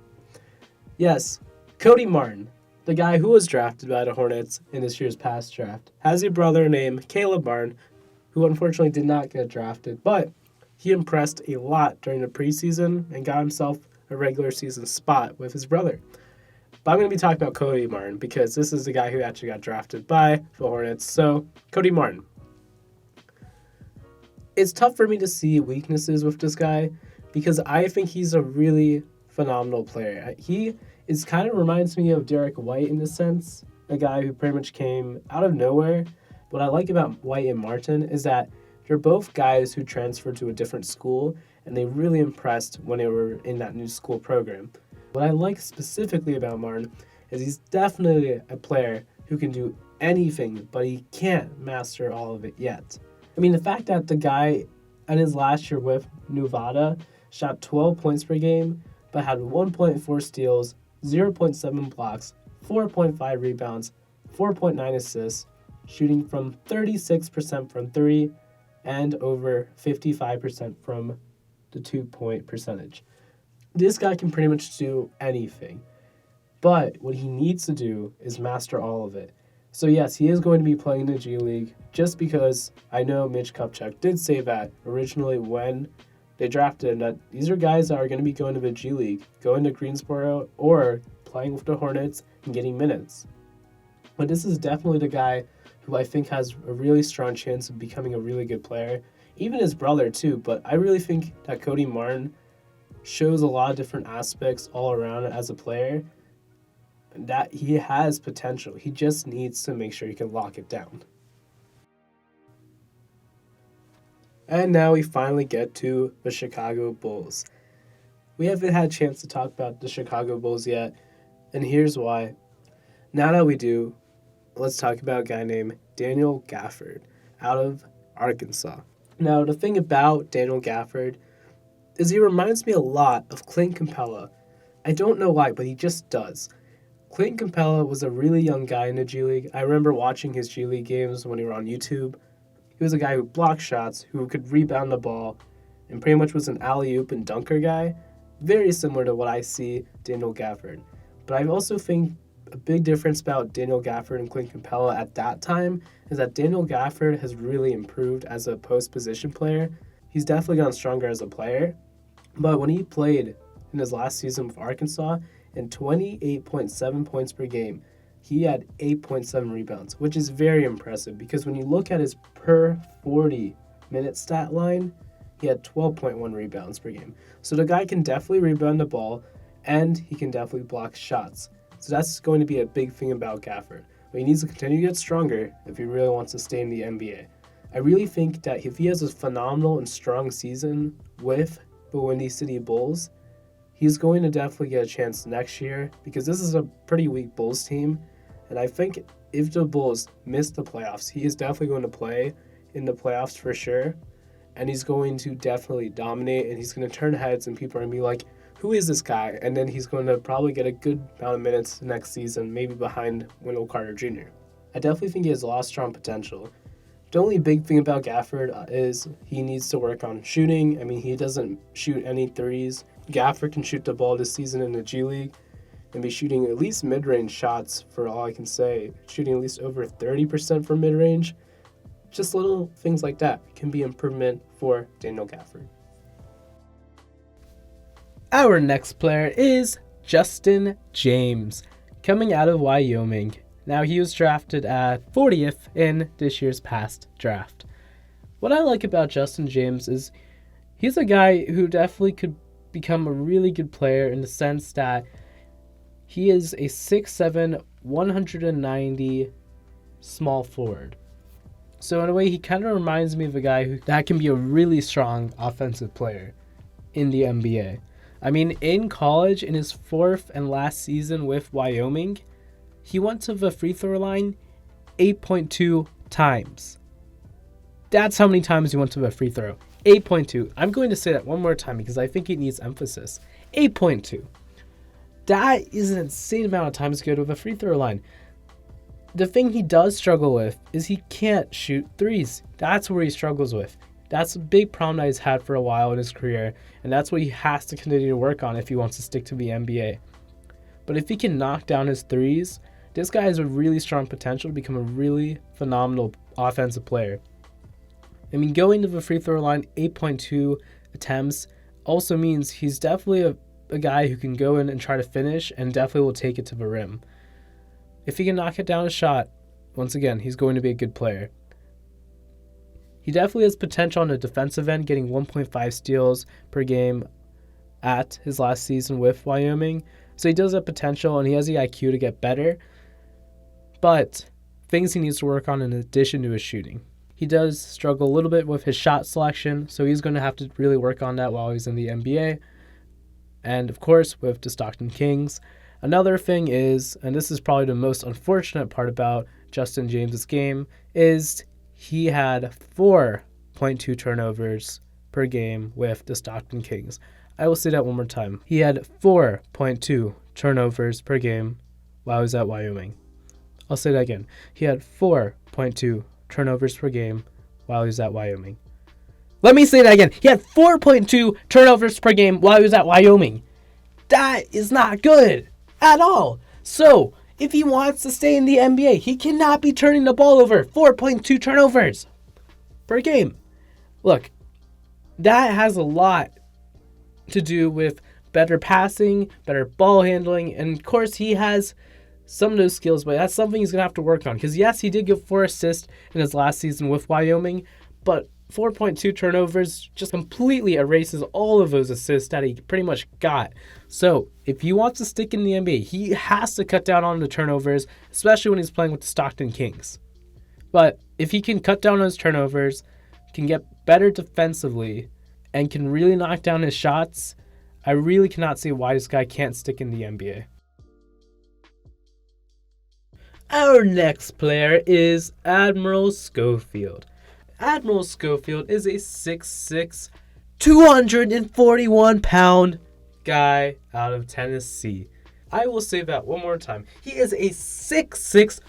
Speaker 1: Yes, Cody Martin, the guy who was drafted by the Hornets in this year's past draft, has a brother named Caleb Martin, who unfortunately did not get drafted, but he impressed a lot during the preseason and got himself a regular season spot with his brother. But I'm going to be talking about Cody Martin because this is the guy who actually got drafted by the Hornets. So, Cody Martin. It's tough for me to see weaknesses with this guy because I think he's a really phenomenal player. He kind of reminds me of Derek White in a sense,
Speaker 2: a guy who pretty much came out of nowhere. What I like about White and Martin is that they're both guys who transferred to a different school, and they really impressed when they were in that new school program. What I like specifically about Martin is he's definitely a player who can do anything, but he can't master all of it yet. I mean, the fact that the guy in his last year with Nevada shot 12 points per game, but had 1.4 steals, 0.7 blocks, 4.5 rebounds, 4.9 assists, shooting from 36% from 3 and over 55% from the 2-point percentage. This guy can pretty much do anything, but what he needs to do is master all of it. So yes, he is going to be playing in the G League just because I know Mitch Kupchak did say that originally when they drafted him, that these are guys that are going to be going to the G League, going to Greensboro, or playing with the Hornets and getting minutes. But this is definitely the guy who I think has a really strong chance of becoming a really good player. Even his brother too, but I really think that Cody Martin shows a lot of different aspects all around as a player, that he has potential. He just needs to make sure he can lock it down. And now we finally get to the Chicago Bulls. We haven't had a chance to talk about the Chicago Bulls yet, and here's why. Now that we do, let's talk about a guy named Daniel Gafford out of Arkansas. Now, the thing about Daniel Gafford is he reminds me a lot of Clint Capella. I don't know why, but he just does. Clint Capella was a really young guy in the G League. I remember watching his G League games when he were on YouTube. He was a guy who blocked shots, who could rebound the ball, and pretty much was an alley-oop and dunker guy. Very similar to what I see Daniel Gafford. But I also think a big difference about Daniel Gafford and Clint Capella at that time is that Daniel Gafford has really improved as a post-position player. He's definitely gotten stronger as a player. But when he played in his last season with Arkansas, and 28.7 points per game, he had 8.7 rebounds, which is very impressive because when you look at his per 40-minute stat line, he had 12.1 rebounds per game. So the guy can definitely rebound the ball, and he can definitely block shots. So that's going to be a big thing about Gafford. But he needs to continue to get stronger if he really wants to stay in the NBA. I really think that if he has a phenomenal and strong season with the Windy City Bulls, he's going to definitely get a chance next year because this is a pretty weak Bulls team. And I think if the Bulls miss the playoffs, he is definitely going to play in the playoffs for sure. And he's going to definitely dominate, and he's going to turn heads, and people are going to be like, who is this guy? And then he's going to probably get a good amount of minutes next season, maybe behind Wendell Carter Jr. I definitely think he has a lot of strong potential. The only big thing about Gafford is he needs to work on shooting. I mean, he doesn't shoot any threes. Gafford can shoot the ball this season in the G League and be shooting at least mid-range shots for all I can say. Shooting at least over 30% from mid-range. Just little things like that can be improvement for Daniel Gafford.
Speaker 1: Our next player is Justin James, coming out of Wyoming. Now, he was drafted at 40th in this year's past draft. What I like about Justin James is he's a guy who definitely could become a really good player in the sense that he is a 6'7", 190 small forward. So in a way, he kind of reminds me of a guy that can be a really strong offensive player in the NBA. I mean, in college, in his fourth and last season with Wyoming, he went to the free throw line 8.2 times. That's how many times he went to the free throw. 8.2. I'm going to say that one more time because I think it needs emphasis. 8.2. That is an insane amount of times to go to the free throw line. The thing he does struggle with is he can't shoot threes. That's where he struggles with. That's a big problem that he's had for a while in his career, and that's what he has to continue to work on if he wants to stick to the NBA. But if he can knock down his threes, this guy has a really strong potential to become a really phenomenal offensive player. I mean, going to the free throw line 8.2 attempts also means he's definitely a guy who can go in and try to finish and definitely will take it to the rim. If he can knock it down a shot, once again, he's going to be a good player. He definitely has potential on the defensive end, getting 1.5 steals per game at his last season with Wyoming. So he does have potential, and he has the IQ to get better.
Speaker 2: but things he needs to work on in addition to his shooting. He does struggle a little bit with his shot selection, so he's going to have to really work on that while he's in the NBA. And of course, with the Stockton Kings. Another thing is, and this is probably the most unfortunate part about Justin James's game, is he had 4.2 turnovers per game with the Stockton Kings. I will say that one more time. He had 4.2 turnovers per game while he was at Wyoming. I'll say that again. He had 4.2 turnovers per game while he was at Wyoming. Let me say that again. He had 4.2 turnovers per game while he was at Wyoming. That is not good at all. So, if he wants to stay in the NBA, he cannot be turning the ball over. 4.2 turnovers per game. Look, that has a lot to do with better passing, better ball handling, and of course he has some of those skills, but that's something he's going to have to work on. Because yes, he did get 4 assists in his last season with Wyoming, but 4.2 turnovers just completely erases all of those assists that he pretty much got. So, if he wants to stick in the NBA, he has to cut down on the turnovers, especially when he's playing with the Stockton Kings. But if he can cut down on his turnovers, can get better defensively, and can really knock down his shots, I really cannot see why this guy can't stick in the NBA. Our next player is Admiral Schofield. Admiral Schofield is a 6'6", 241-pound guy out of Tennessee. I will say that one more time. He is a 6'6",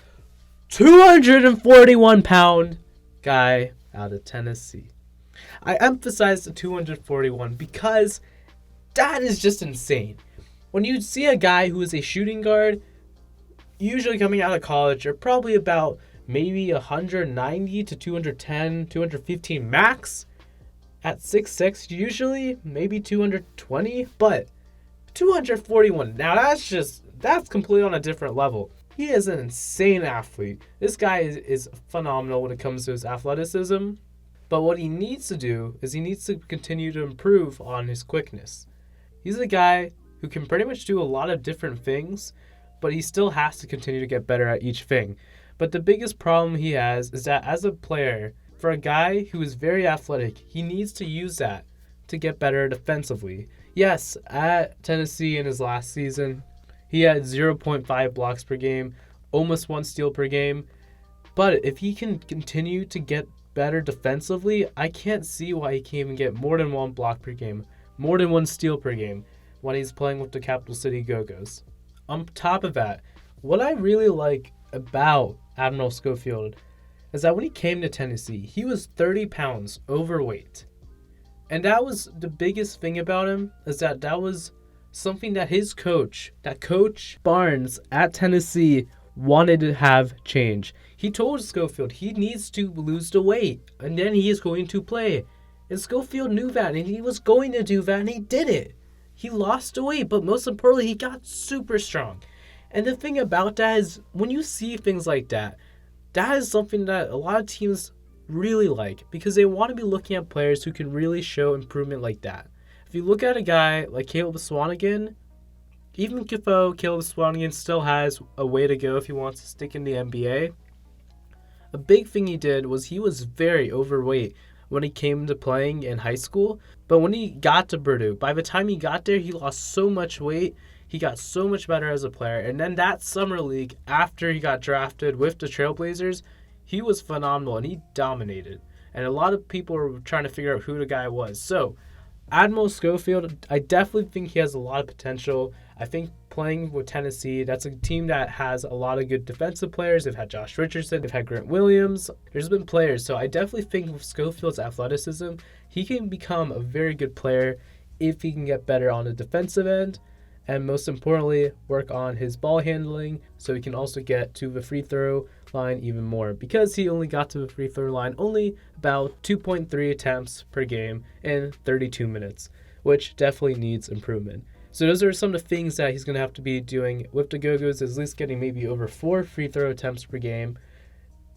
Speaker 2: 241-pound guy out of Tennessee. I emphasize the 241 because that is just insane. When you see a guy who is a shooting guard, usually coming out of college, are probably about maybe 190 to 210, 215 max. At 6'6", usually maybe 220, but 241. Now that's completely on a different level. He is an insane athlete. This guy is phenomenal when it comes to his athleticism. But what he needs to do is he needs to continue to improve on his quickness. He's a guy who can pretty much do a lot of different things, but he still has to continue to get better at each thing. But the biggest problem he has is that as a player, for a guy who is very athletic, he needs to use that to get better defensively. Yes, at Tennessee in his last season, he had 0.5 blocks per game, almost 1 steal per game. But if he can continue to get better defensively, I can't see why he can't even get more than 1 block per game, more than 1 steal per game when he's playing with the Capital City Go-Go's. On top of that, what I really like about Admiral Schofield is that when he came to Tennessee, he was 30 pounds overweight. And that was the biggest thing about him, is that was something that his coach, that Coach Barnes at Tennessee, wanted to have change. He told Schofield he needs to lose the weight, and then he is going to play. And Schofield knew that, and he was going to do that, and he did it. He lost the weight, but most importantly, he got super strong. And the thing about that is, when you see things like that, that is something that a lot of teams really like, because they want to be looking at players who can really show improvement like that. If you look at a guy like Caleb Swanigan, even though Caleb Swanigan still has a way to go if he wants to stick in the NBA, a big thing he did was he was very overweight when he came to playing in high school. But when he got to Purdue, by the time he got there, he lost so much weight. He got so much better as a player. And then that summer league, after he got drafted with the Trailblazers, he was phenomenal and he dominated. And a lot of people were trying to figure out who the guy was. So, Admiral Schofield, I definitely think he has a lot of potential. I think playing with Tennessee, that's a team that has a lot of good defensive players. They've had Josh Richardson, they've had Grant Williams. There's been players. So I definitely think with Schofield's athleticism, he can become a very good player if he can get better on the defensive end. And most importantly, work on his ball handling so he can also get to the free throw line even more, because he only got to the free throw line only about 2.3 attempts per game in 32 minutes, which definitely needs improvement. So those are some of the things that he's going to have to be doing with the Go-Go's, is at least getting maybe over 4 free throw attempts per game,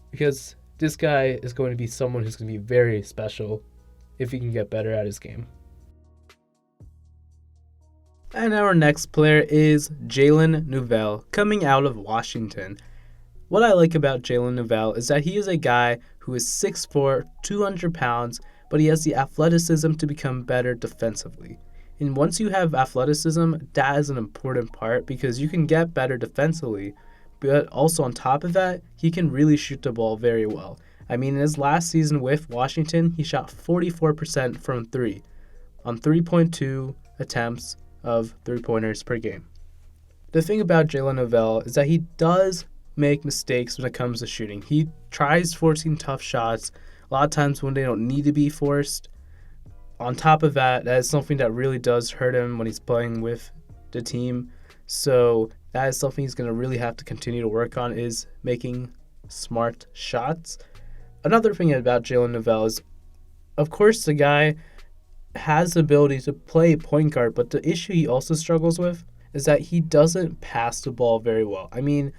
Speaker 2: because this guy is going to be someone who's going to be very special if he can get better at his game. And our next player is Jalen Nouvelle, coming out of Washington. What I like about Jalen Novell is that he is a guy who is 6'4", 200 pounds, but he has the athleticism to become better defensively. And once you have athleticism, that is an important part because you can get better defensively, but also on top of that, he can really shoot the ball very well. I mean, in his last season with Washington, he shot 44% from 3 on 3.2 attempts of three-pointers per game. The thing about Jalen Novell is that he does make mistakes when it comes to shooting. He tries forcing tough shots a lot of times when they don't need to be forced. On top of that, that is something that really does hurt him when he's playing with the team. So that is something he's going to really have to continue to work on, is making smart shots. Another thing about Jalen Novell is, of course, the guy has the ability to play point guard, but the issue he also struggles with is that he doesn't pass the ball very well. I mean,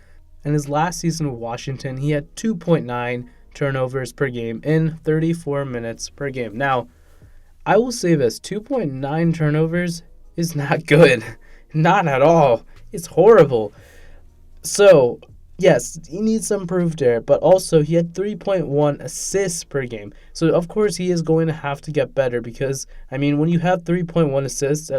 Speaker 2: in his last season with Washington, he had 2.9 turnovers per game in 34 minutes per game. Now, I will say this, 2.9 turnovers is not good. Not at all. It's horrible. So, yes, he needs some proof there, but also he had 3.1 assists per game. So, of course, he is going to have to get better because, I mean, when you have 3.1 assists,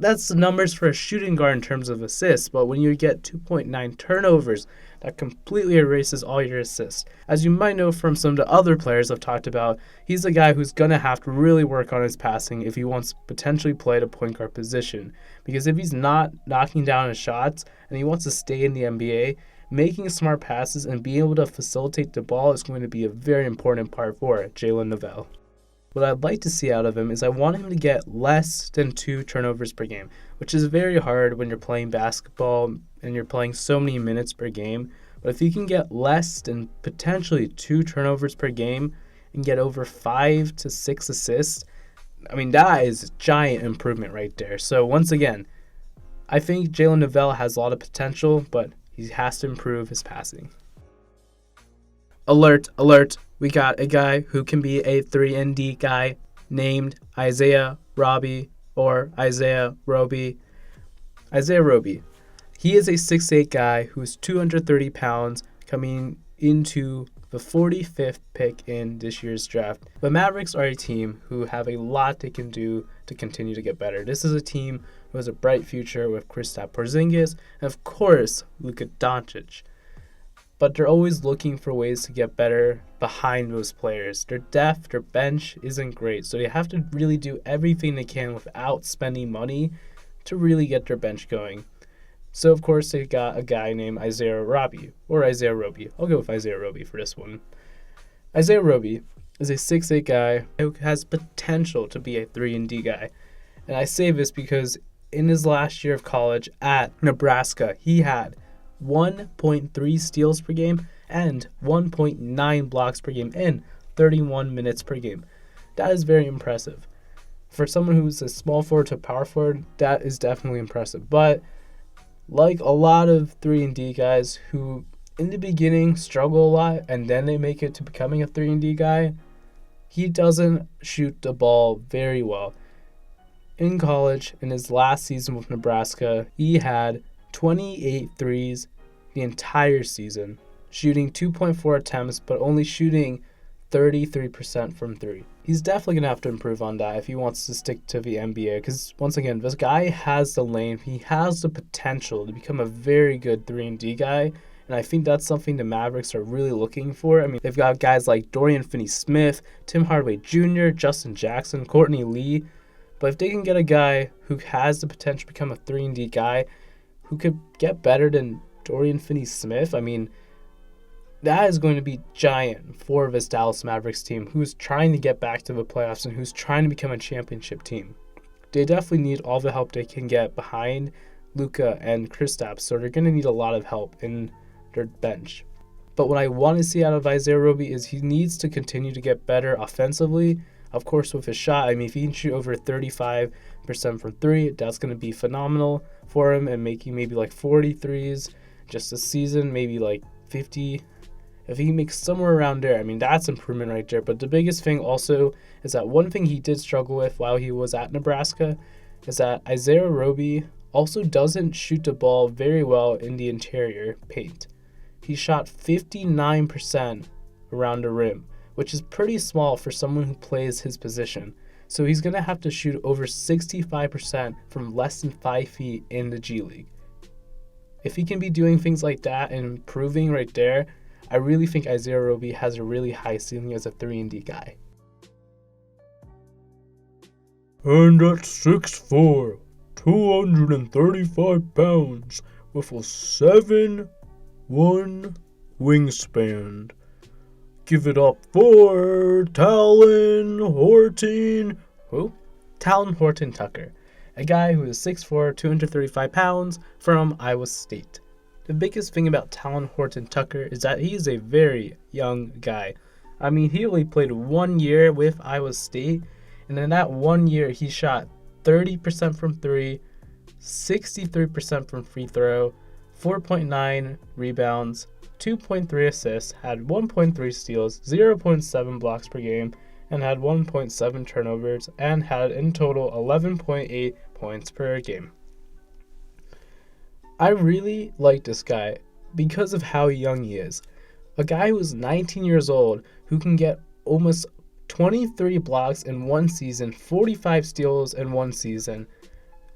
Speaker 2: that's the numbers for a shooting guard in terms of assists, but when you get 2.9 turnovers, that completely erases all your assists. As you might know from some of the other players I've talked about, he's a guy who's going to have to really work on his passing if he wants to potentially play the point guard position. Because if he's not knocking down his shots and he wants to stay in the NBA, making smart passes and being able to facilitate the ball is going to be a very important part for Jalen Novell. What I'd like to see out of him is I want him to get less than 2 turnovers per game, which is very hard when you're playing basketball and you're playing so many minutes per game. But if you can get less than potentially 2 turnovers per game and get over 5 to 6 assists, I mean, that is a giant improvement right there. So once again, I think Jalen Novell has a lot of potential, but he has to improve his passing. Alert, alert. We got a guy who can be a 3-and-D guy named Isaiah Roby or Isaiah Roby. Isaiah Roby. He is a 6'8 guy who's 230 pounds coming into the 45th pick in this year's draft. The Mavericks are a team who have a lot they can do to continue to get better. This is a team who has a bright future with Kristaps Porzingis and, of course, Luka Doncic. But they're always looking for ways to get better behind those players. Their depth, their bench isn't great, so they have to really do everything they can without spending money to really get their bench going. So, of course, they got a guy named Isaiah Roby, or Isaiah Roby. I'll go with Isaiah Roby for this one. Isaiah Roby is a 6'8 guy who has potential to be a 3-and-D guy. And I say this because in his last year of college at Nebraska, he had 1.3 steals per game and 1.9 blocks per game in 31 minutes per game. That is very impressive. For someone who's a small forward to power forward, that is definitely impressive. But like a lot of 3-and-D guys who in the beginning struggle a lot and then they make it to becoming a 3-and-D guy, he doesn't shoot the ball very well. In college, in his last season with Nebraska, he had 28 threes the entire season, shooting 2.4 attempts, but only shooting 33% from 3. He's definitely going to have to improve on that if he wants to stick to the NBA, because once again, this guy has the length, he has the potential to become a very good 3-and-D guy, and I think that's something the Mavericks are really looking for. I mean, they've got guys like Dorian Finney-Smith, Tim Hardaway Jr., Justin Jackson, Courtney Lee, but if they can get a guy who has the potential to become a 3-and-D guy, who could get better than Dorian Finney-Smith, I mean, that is going to be giant for this Dallas Mavericks team who's trying to get back to the playoffs and who's trying to become a championship team. They definitely need all the help they can get behind Luka and Kristaps, so they're going to need a lot of help in their bench. But what I want to see out of Isaiah Roby is he needs to continue to get better offensively. Of course, with his shot, I mean, if he can shoot over 35% from 3, that's going to be phenomenal for him, and making maybe like 43s just a season, maybe like 50. If he makes somewhere around there, I mean, that's improvement right there. But the biggest thing also is that one thing he did struggle with while he was at Nebraska is that Isaiah Roby Also doesn't shoot the ball very well in the interior paint. He shot 59% around the rim, which is pretty small for someone who plays his position. So he's going to have to shoot over 65% from less than 5 feet in the G League. If he can be doing things like that and improving right there, I really think Isaiah Roby has a really high ceiling as a 3-and-D guy.
Speaker 1: And at 6'4", 235 pounds, with a 7'1" wingspan. Give it up for Talon
Speaker 2: Horton-Tucker, a guy who is 6'4", 235 pounds from Iowa State. The biggest thing about Talon Horton-Tucker is that he is a very young guy. I mean, he only played 1 year with Iowa State, and in that 1 year, he shot 30% from 3, 63% from free throw, 4.9 rebounds, 2.3 assists, had 1.3 steals, 0.7 blocks per game, and had 1.7 turnovers, and had in total 11.8 points per game. I really like this guy because of how young he is. A guy who is 19 years old who can get almost 23 blocks in one season, 45 steals in one season.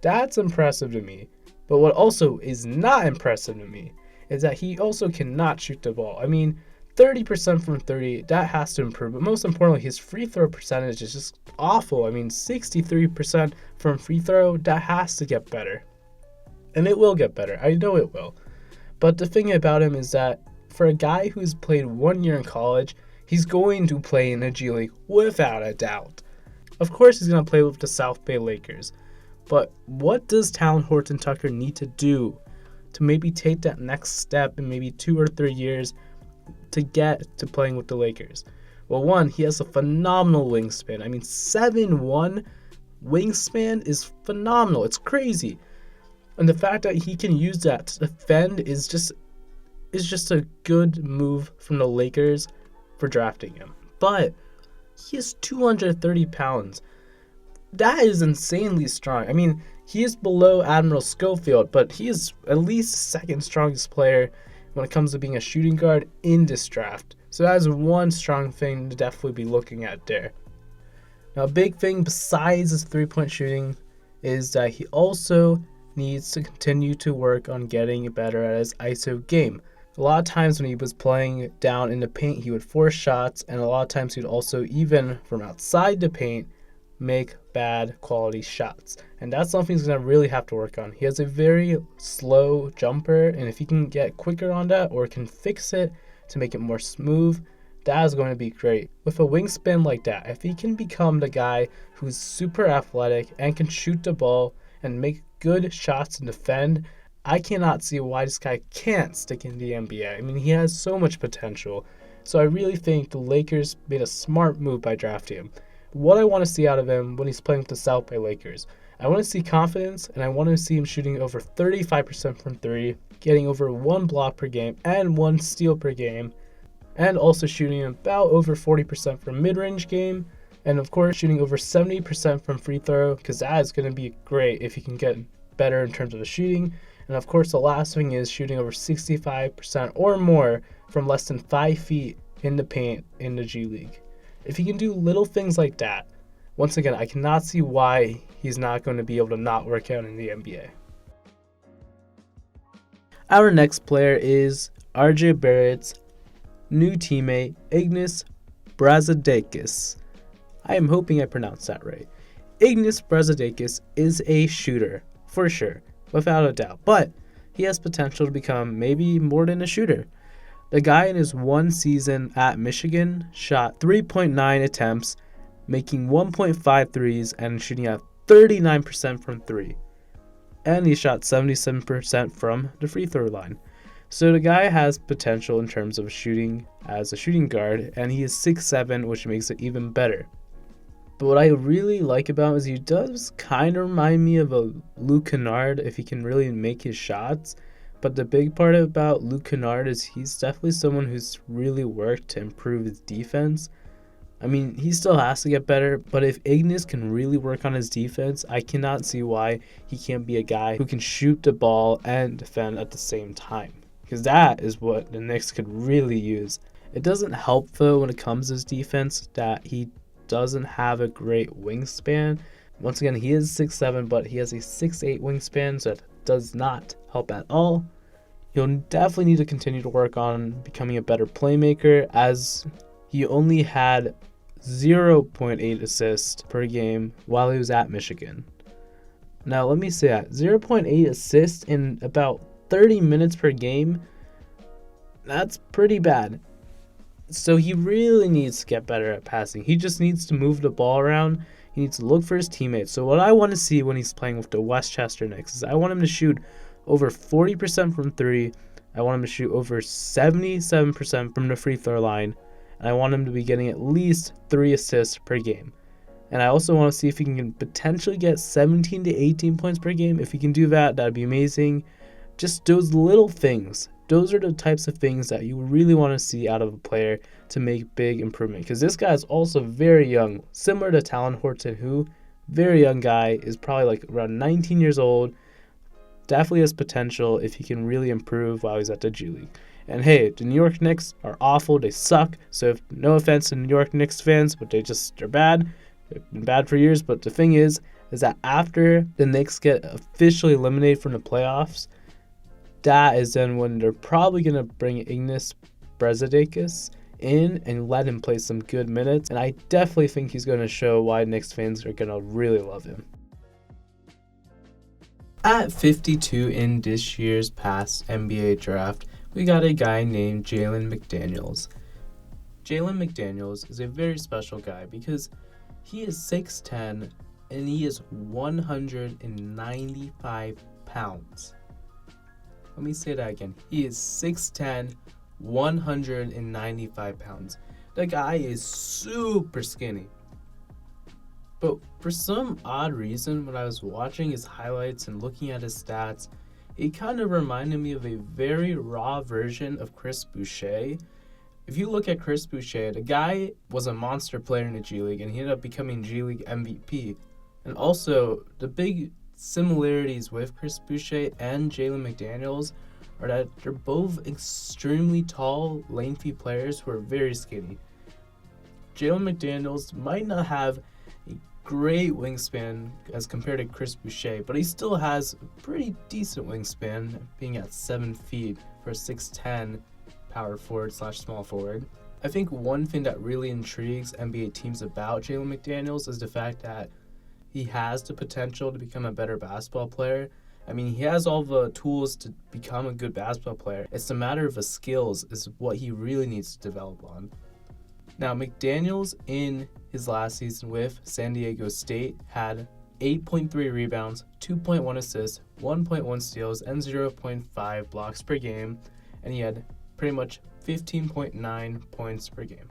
Speaker 2: That's impressive to me. But what also is not impressive to me is that he also cannot shoot the ball. I mean, 30% from 30, that has to improve. But most importantly, his free throw percentage is just awful. I mean, 63% from free throw, that has to get better. And it will get better. I know it will. But the thing about him is that for a guy who's played 1 year in college, he's going to play in the G League without a doubt. Of course, he's going to play with the South Bay Lakers. But what does Talon Horton-Tucker need to do to maybe take that next step in maybe 2 or 3 years to get to playing with the Lakers? Well, one, he has a phenomenal wingspan. I mean, 7'1" wingspan is phenomenal. It's crazy. And the fact that he can use that to defend is just a good move from the Lakers for drafting him. But he is 230 pounds. That is insanely strong. I mean, he is below Admiral Schofield, but he is at least the second strongest player when it comes to being a shooting guard in this draft. So that is one strong thing to definitely be looking at there. Now, a big thing besides his three-point shooting is that he also needs to continue to work on getting better at his ISO game. A lot of times when he was playing down in the paint, he would force shots, and a lot of times he'd also, even from outside the paint, make bad quality shots. And that's something he's going to really have to work on. He has a very slow jumper, and if he can get quicker on that or can fix it to make it more smooth, that is going to be great. With a wingspan like that, if he can become the guy who's super athletic and can shoot the ball and make good shots and defend, I cannot see why this guy can't stick in the NBA. I mean, he has so much potential. So I really think the Lakers made a smart move by drafting him. What I want to see out of him when he's playing with the South Bay Lakers, I want to see confidence, and I want to see him shooting over 35% from 3, getting over 1 block per game and 1 steal per game, and also shooting about over 40% from mid-range game, and of course shooting over 70% from free throw, because that is going to be great if he can get better in terms of the shooting. And of course the last thing is shooting over 65% or more from less than 5 feet in the paint in the G League. If he can do little things like that, once again, I cannot see why he's not going to be able to not work out in the NBA. Our next player is RJ Barrett's new teammate, Ignas Brazdeikis. I am hoping I pronounced that right. Ignas Brazdeikis is a shooter, for sure, without a doubt, but he has potential to become maybe more than a shooter. The guy in his one season at Michigan shot 3.9 attempts, making 1.5 threes and shooting at 39% from 3. And he shot 77% from the free throw line. So the guy has potential in terms of shooting as a shooting guard, and he is 6'7", which makes it even better. But what I really like about him is he does kind of remind me of a Luke Kennard if he can really make his shots. But the big part about Luke Kennard is he's definitely someone who's really worked to improve his defense. I mean, he still has to get better, but if Ignis can really work on his defense, I cannot see why he can't be a guy who can shoot the ball and defend at the same time. Because that is what the Knicks could really use. It doesn't help, though, when it comes to his defense, that he doesn't have a great wingspan. Once again, he is 6'7", but he has a 6'8" wingspan, so that does not help at all. He'll definitely need to continue to work on becoming a better playmaker, as he only had 0.8 assists per game while he was at Michigan. Now, let me say that 0.8 assists in about 30 minutes per game, that's pretty bad. So he really needs to get better at passing. He just needs to move the ball around. He needs to look for his teammates. So what I want to see when he's playing with the Westchester Knicks is I want him to shoot over 40% from 3. I want him to shoot over 77% from the free throw line. And I want him to be getting at least 3 assists per game. And I also want to see if he can potentially get 17 to 18 points per game. If he can do that, that'd be amazing. Just those little things. Those are the types of things that you really want to see out of a player to make big improvement. Because this guy is also very young, similar to Talon Horton, who, very young guy, is probably like around 19 years old. Definitely has potential if he can really improve while he's at the G League. And hey, the New York Knicks are awful. They suck. So no offense to New York Knicks fans, but they're bad. They've been bad for years. But the thing is that after the Knicks get officially eliminated from the playoffs, that is then when they're probably going to bring Ignis Brazdeikis in and let him play some good minutes. And I definitely think he's going to show why Knicks fans are going to really love him. At 52 in this year's past NBA draft, we got a guy named Jalen McDaniels. Jalen McDaniels is a very special guy because he is 6'10", and he is 195 pounds. Let me say that again. He is 6'10", 195 pounds. The guy is super skinny. But for some odd reason, when I was watching his highlights and looking at his stats, it kind of reminded me of a very raw version of Chris Boucher. If you look at Chris Boucher, the guy was a monster player in the G League, and he ended up becoming G League MVP. And also, the big similarities with Chris Boucher and Jalen McDaniels are that they're both extremely tall, lengthy players who are very skinny. Jalen McDaniels might not have a great wingspan as compared to Chris Boucher, but he still has a pretty decent wingspan, being at 7 feet for a 6'10" power forward / small forward. I think one thing that really intrigues NBA teams about Jalen McDaniels is the fact that he has the potential to become a better basketball player. I mean, he has all the tools to become a good basketball player. It's a matter of his skills is what he really needs to develop on. Now, McDaniels in his last season with San Diego State had 8.3 rebounds, 2.1 assists, 1.1 steals, and 0.5 blocks per game, and he had pretty much 15.9 points per game.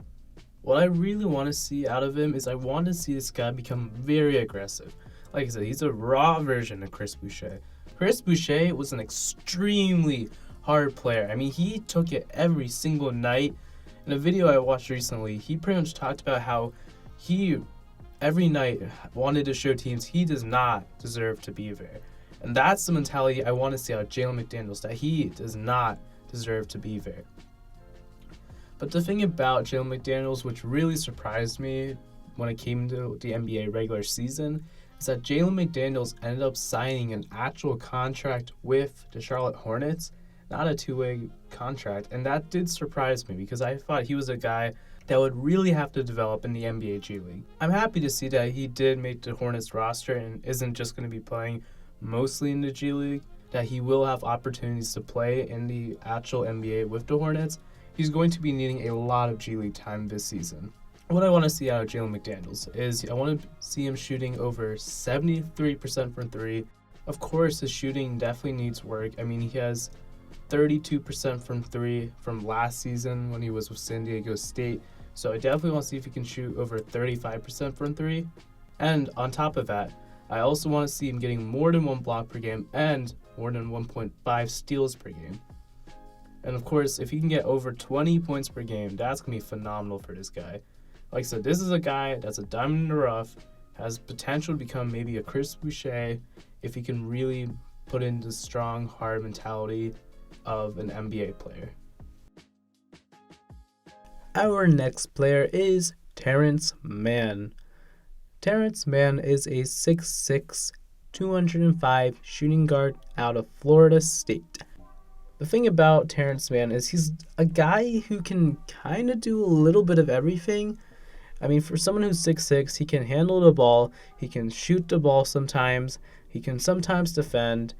Speaker 2: What I really want to see out of him is I want to see this guy become very aggressive. Like I said, he's a raw version of Chris Boucher. Chris Boucher was an extremely hard player. I mean, he took it every single night. In a video I watched recently, he pretty much talked about how he, every night, wanted to show teams he does not deserve to be there. And that's the mentality I want to see out of Jalen McDaniels, that he does not deserve to be there. But the thing about Jalen McDaniels, which really surprised me when it came to the NBA regular season, is that Jalen McDaniels ended up signing an actual contract with the Charlotte Hornets, not a two-way contract. And that did surprise me because I thought he was a guy that would really have to develop in the NBA G League. I'm happy to see that he did make the Hornets roster and isn't just going to be playing mostly in the G League, that he will have opportunities to play in the actual NBA with the Hornets. He's going to be needing a lot of G League time this season. What I want to see out of Jalen McDaniels is I want to see him shooting over 73% from 3. Of course, his shooting definitely needs work. I mean, he has 32% from 3 from last season when he was with San Diego State. So I definitely want to see if he can shoot over 35% from 3. And on top of that, I also want to see him getting more than 1 block per game and more than 1.5 steals per game. And of course, if he can get over 20 points per game, that's going to be phenomenal for this guy. Like I said, this is a guy that's a diamond in the rough, has potential to become maybe a Chris Boucher if he can really put in the strong, hard mentality of an NBA player. Our next player is Terrence Mann. Terrence Mann is a 6'6", 205 shooting guard out of Florida State. The thing about Terrence Mann is he's a guy who can kind of do a little bit of everything. I mean, for someone who's 6'6", he can handle the ball, he can shoot the ball sometimes, he can sometimes defend,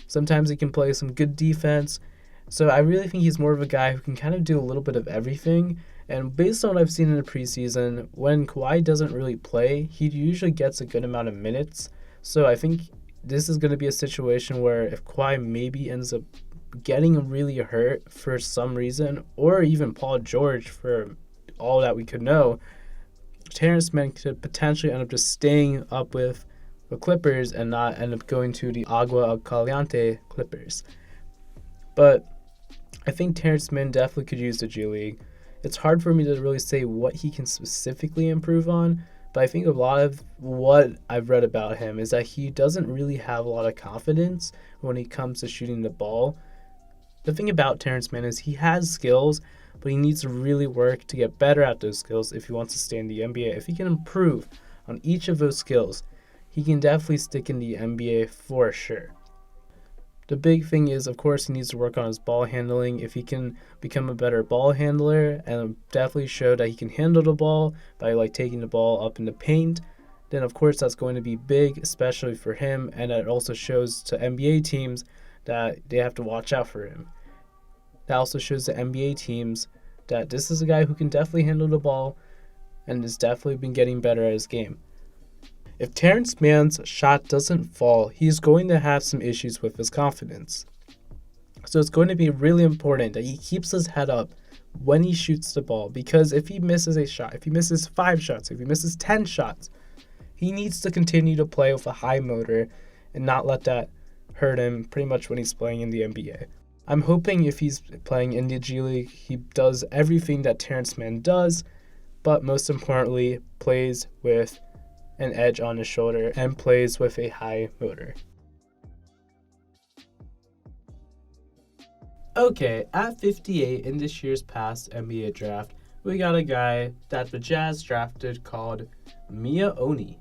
Speaker 2: sometimes he can play some good defense. So I really think he's more of a guy who can kind of do a little bit of everything. And based on what I've seen in the preseason, when Kawhi doesn't really play, he usually gets a good amount of minutes. So I think this is going to be a situation where if Kawhi maybe ends up getting really hurt for some reason, or even Paul George for all that we could know, Terrence Mann could potentially end up just staying up with the Clippers and not end up going to the Agua Caliente Clippers. But I think Terrence Mann definitely could use the G League. It's hard for me to really say what he can specifically improve on, but I think a lot of what I've read about him is that he doesn't really have a lot of confidence when it comes to shooting the ball. The thing about Terrence Mann is he has skills, but he needs to really work to get better at those skills if he wants to stay in the NBA. If he can improve on each of those skills, he can definitely stick in the NBA for sure. The big thing is, of course, he needs to work on his ball handling. If he can become a better ball handler and definitely show that he can handle the ball by taking the ball up in the paint, then of course that's going to be big, especially for him, and it also shows to NBA teams that they have to watch out for him. That also shows the NBA teams that this is a guy who can definitely handle the ball and has definitely been getting better at his game. If Terrence Mann's shot doesn't fall, he's going to have some issues with his confidence. So it's going to be really important that he keeps his head up when he shoots the ball, because if he misses a shot, if he misses 5 shots, if he misses 10 shots, he needs to continue to play with a high motor and not let that hurt him pretty much when he's playing in the NBA. I'm hoping if he's playing in the G League, he does everything that Terrence Mann does, but most importantly, plays with an edge on his shoulder and plays with a high motor. Okay, at 58 in this year's past NBA draft, we got a guy that the Jazz drafted called Mia Oni.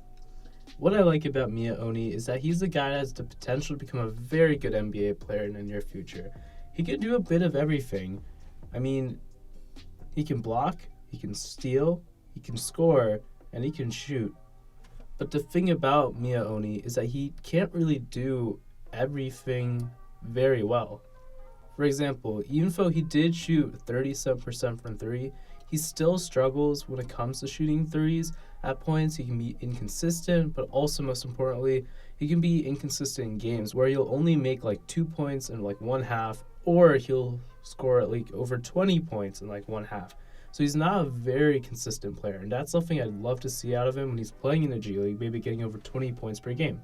Speaker 2: What I like about Mia Oni is that he's a guy that has the potential to become a very good NBA player in the near future. He can do a bit of everything. I mean, he can block, he can steal, he can score, and he can shoot. But the thing about Mia Oni is that he can't really do everything very well. For example, even though he did shoot 37% from 3, he still struggles when it comes to shooting threes. At points, he can be inconsistent, but also most importantly, he can be inconsistent in games where he'll only make 2 points in one half, or he'll score at over 20 points in one half. So he's not a very consistent player, and that's something I'd love to see out of him when he's playing in the G League, maybe getting over 20 points per game.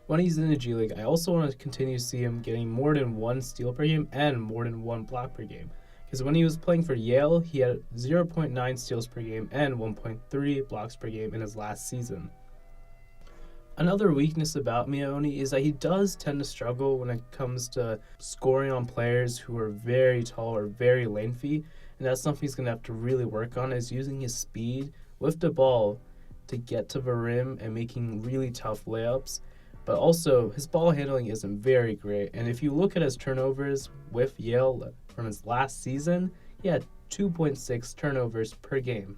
Speaker 2: When he's in the G League, I also want to continue to see him getting more than 1 steal per game and more than 1 block per game. Because when he was playing for Yale, he had 0.9 steals per game and 1.3 blocks per game in his last season. Another weakness about Mia Oni is that he does tend to struggle when it comes to scoring on players who are very tall or very lengthy. And that's something he's going to have to really work on, is using his speed with the ball to get to the rim and making really tough layups. But also, his ball handling isn't very great. And if you look at his turnovers with Yale from his last season, he had 2.6 turnovers per game.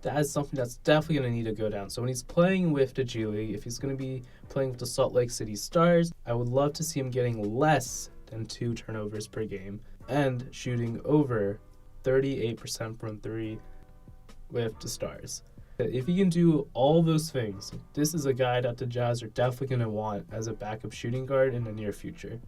Speaker 2: That is something that's definitely going to need to go down. So when he's playing with the G League, if he's going to be playing with the Salt Lake City Stars, I would love to see him getting less than 2 turnovers per game and shooting over 38% from 3 with the Stars. If he can do all those things, this is a guy that the Jazz are definitely going to want as a backup shooting guard in the near future.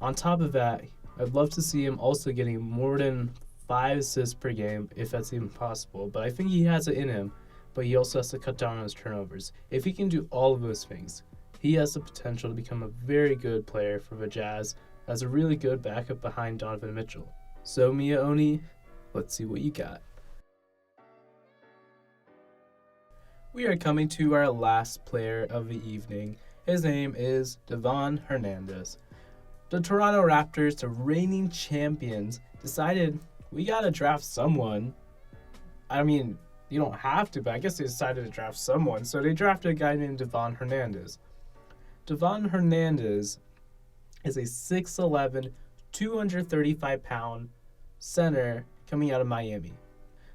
Speaker 2: On top of that, I'd love to see him also getting more than 5 assists per game, if that's even possible. But I think he has it in him, but he also has to cut down on his turnovers. If he can do all of those things, he has the potential to become a very good player for the Jazz as a really good backup behind Donovan Mitchell. So Mia Oni, let's see what you got. We are coming to our last player of the evening. His name is Devon Hernandez. The Toronto Raptors, the reigning champions, decided we gotta draft someone. I mean, you don't have to, but I guess they decided to draft someone. So they drafted a guy named Devon Hernandez. Devon Hernandez is a 6'11", 235-pound center coming out of Miami.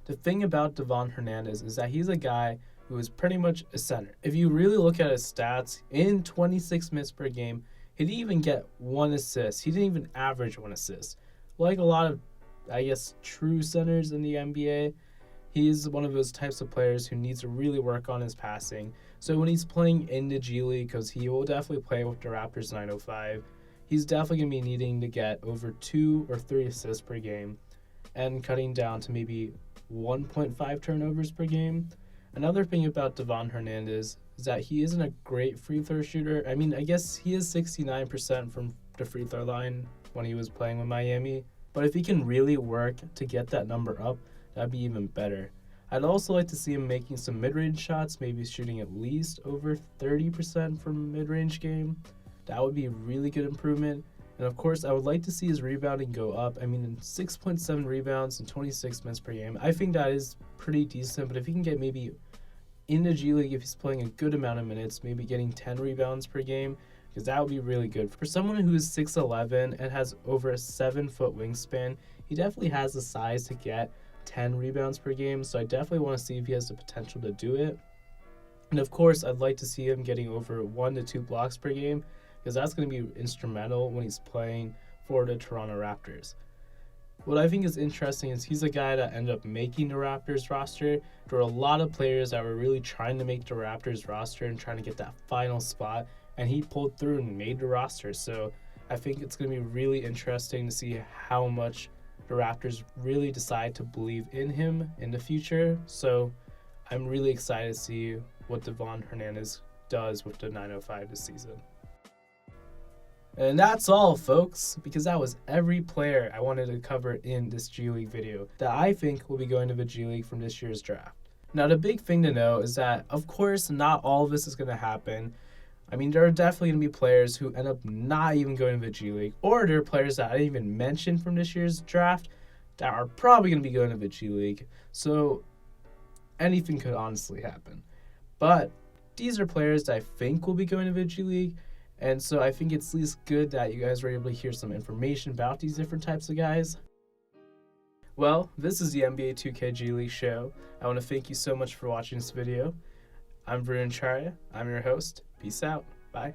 Speaker 2: The thing about Devon Hernandez is that he's a guy who is pretty much a center. If you really look at his stats, in 26 minutes per game, he didn't even get one assist. He didn't even average one assist. Like a lot of, I guess, true centers in the NBA, he's one of those types of players who needs to really work on his passing. So when he's playing in the G League, because he will definitely play with the Raptors 905, he's definitely going to be needing to get over 2 or 3 assists per game and cutting down to maybe 1.5 turnovers per game. Another thing about Devon Hernandez is that he isn't a great free throw shooter. I mean, I guess he is 69% from the free throw line when he was playing with Miami. But if he can really work to get that number up, that'd be even better. I'd also like to see him making some mid-range shots, maybe shooting at least over 30% from mid-range game. That would be a really good improvement. And of course, I would like to see his rebounding go up. I mean, 6.7 rebounds in 26 minutes per game. I think that is pretty decent, but if he can get maybe in the G League, if he's playing a good amount of minutes, maybe getting 10 rebounds per game, because that would be really good. For someone who is 6'11" and has over a 7-foot wingspan, he definitely has the size to get 10 rebounds per game, so I definitely want to see if he has the potential to do it. And of course, I'd like to see him getting over 1 to 2 blocks per game, because that's going to be instrumental when he's playing for the Toronto Raptors. What I think is interesting is he's a guy that ended up making the Raptors roster. There were a lot of players that were really trying to make the Raptors roster and trying to get that final spot, and he pulled through and made the roster. So I think it's going to be really interesting to see how much the Raptors really decide to believe in him in the future. So I'm really excited to see what Devon Hernandez does with the 905 this season. And that's all, folks, because that was every player I wanted to cover in this G League video that I think will be going to the G League from this year's draft. Now, the big thing to know is that, of course, not all of this is going to happen. I mean, there are definitely going to be players who end up not even going to the G League, or there are players that I didn't even mention from this year's draft that are probably going to be going to the G League. So anything could honestly happen. But these are players that I think will be going to the G League. And so I think it's at least good that you guys were able to hear some information about these different types of guys. Well, this is the NBA 2K G League show. I want to thank you so much for watching this video. I'm Bruno. I'm your host. Peace out. Bye.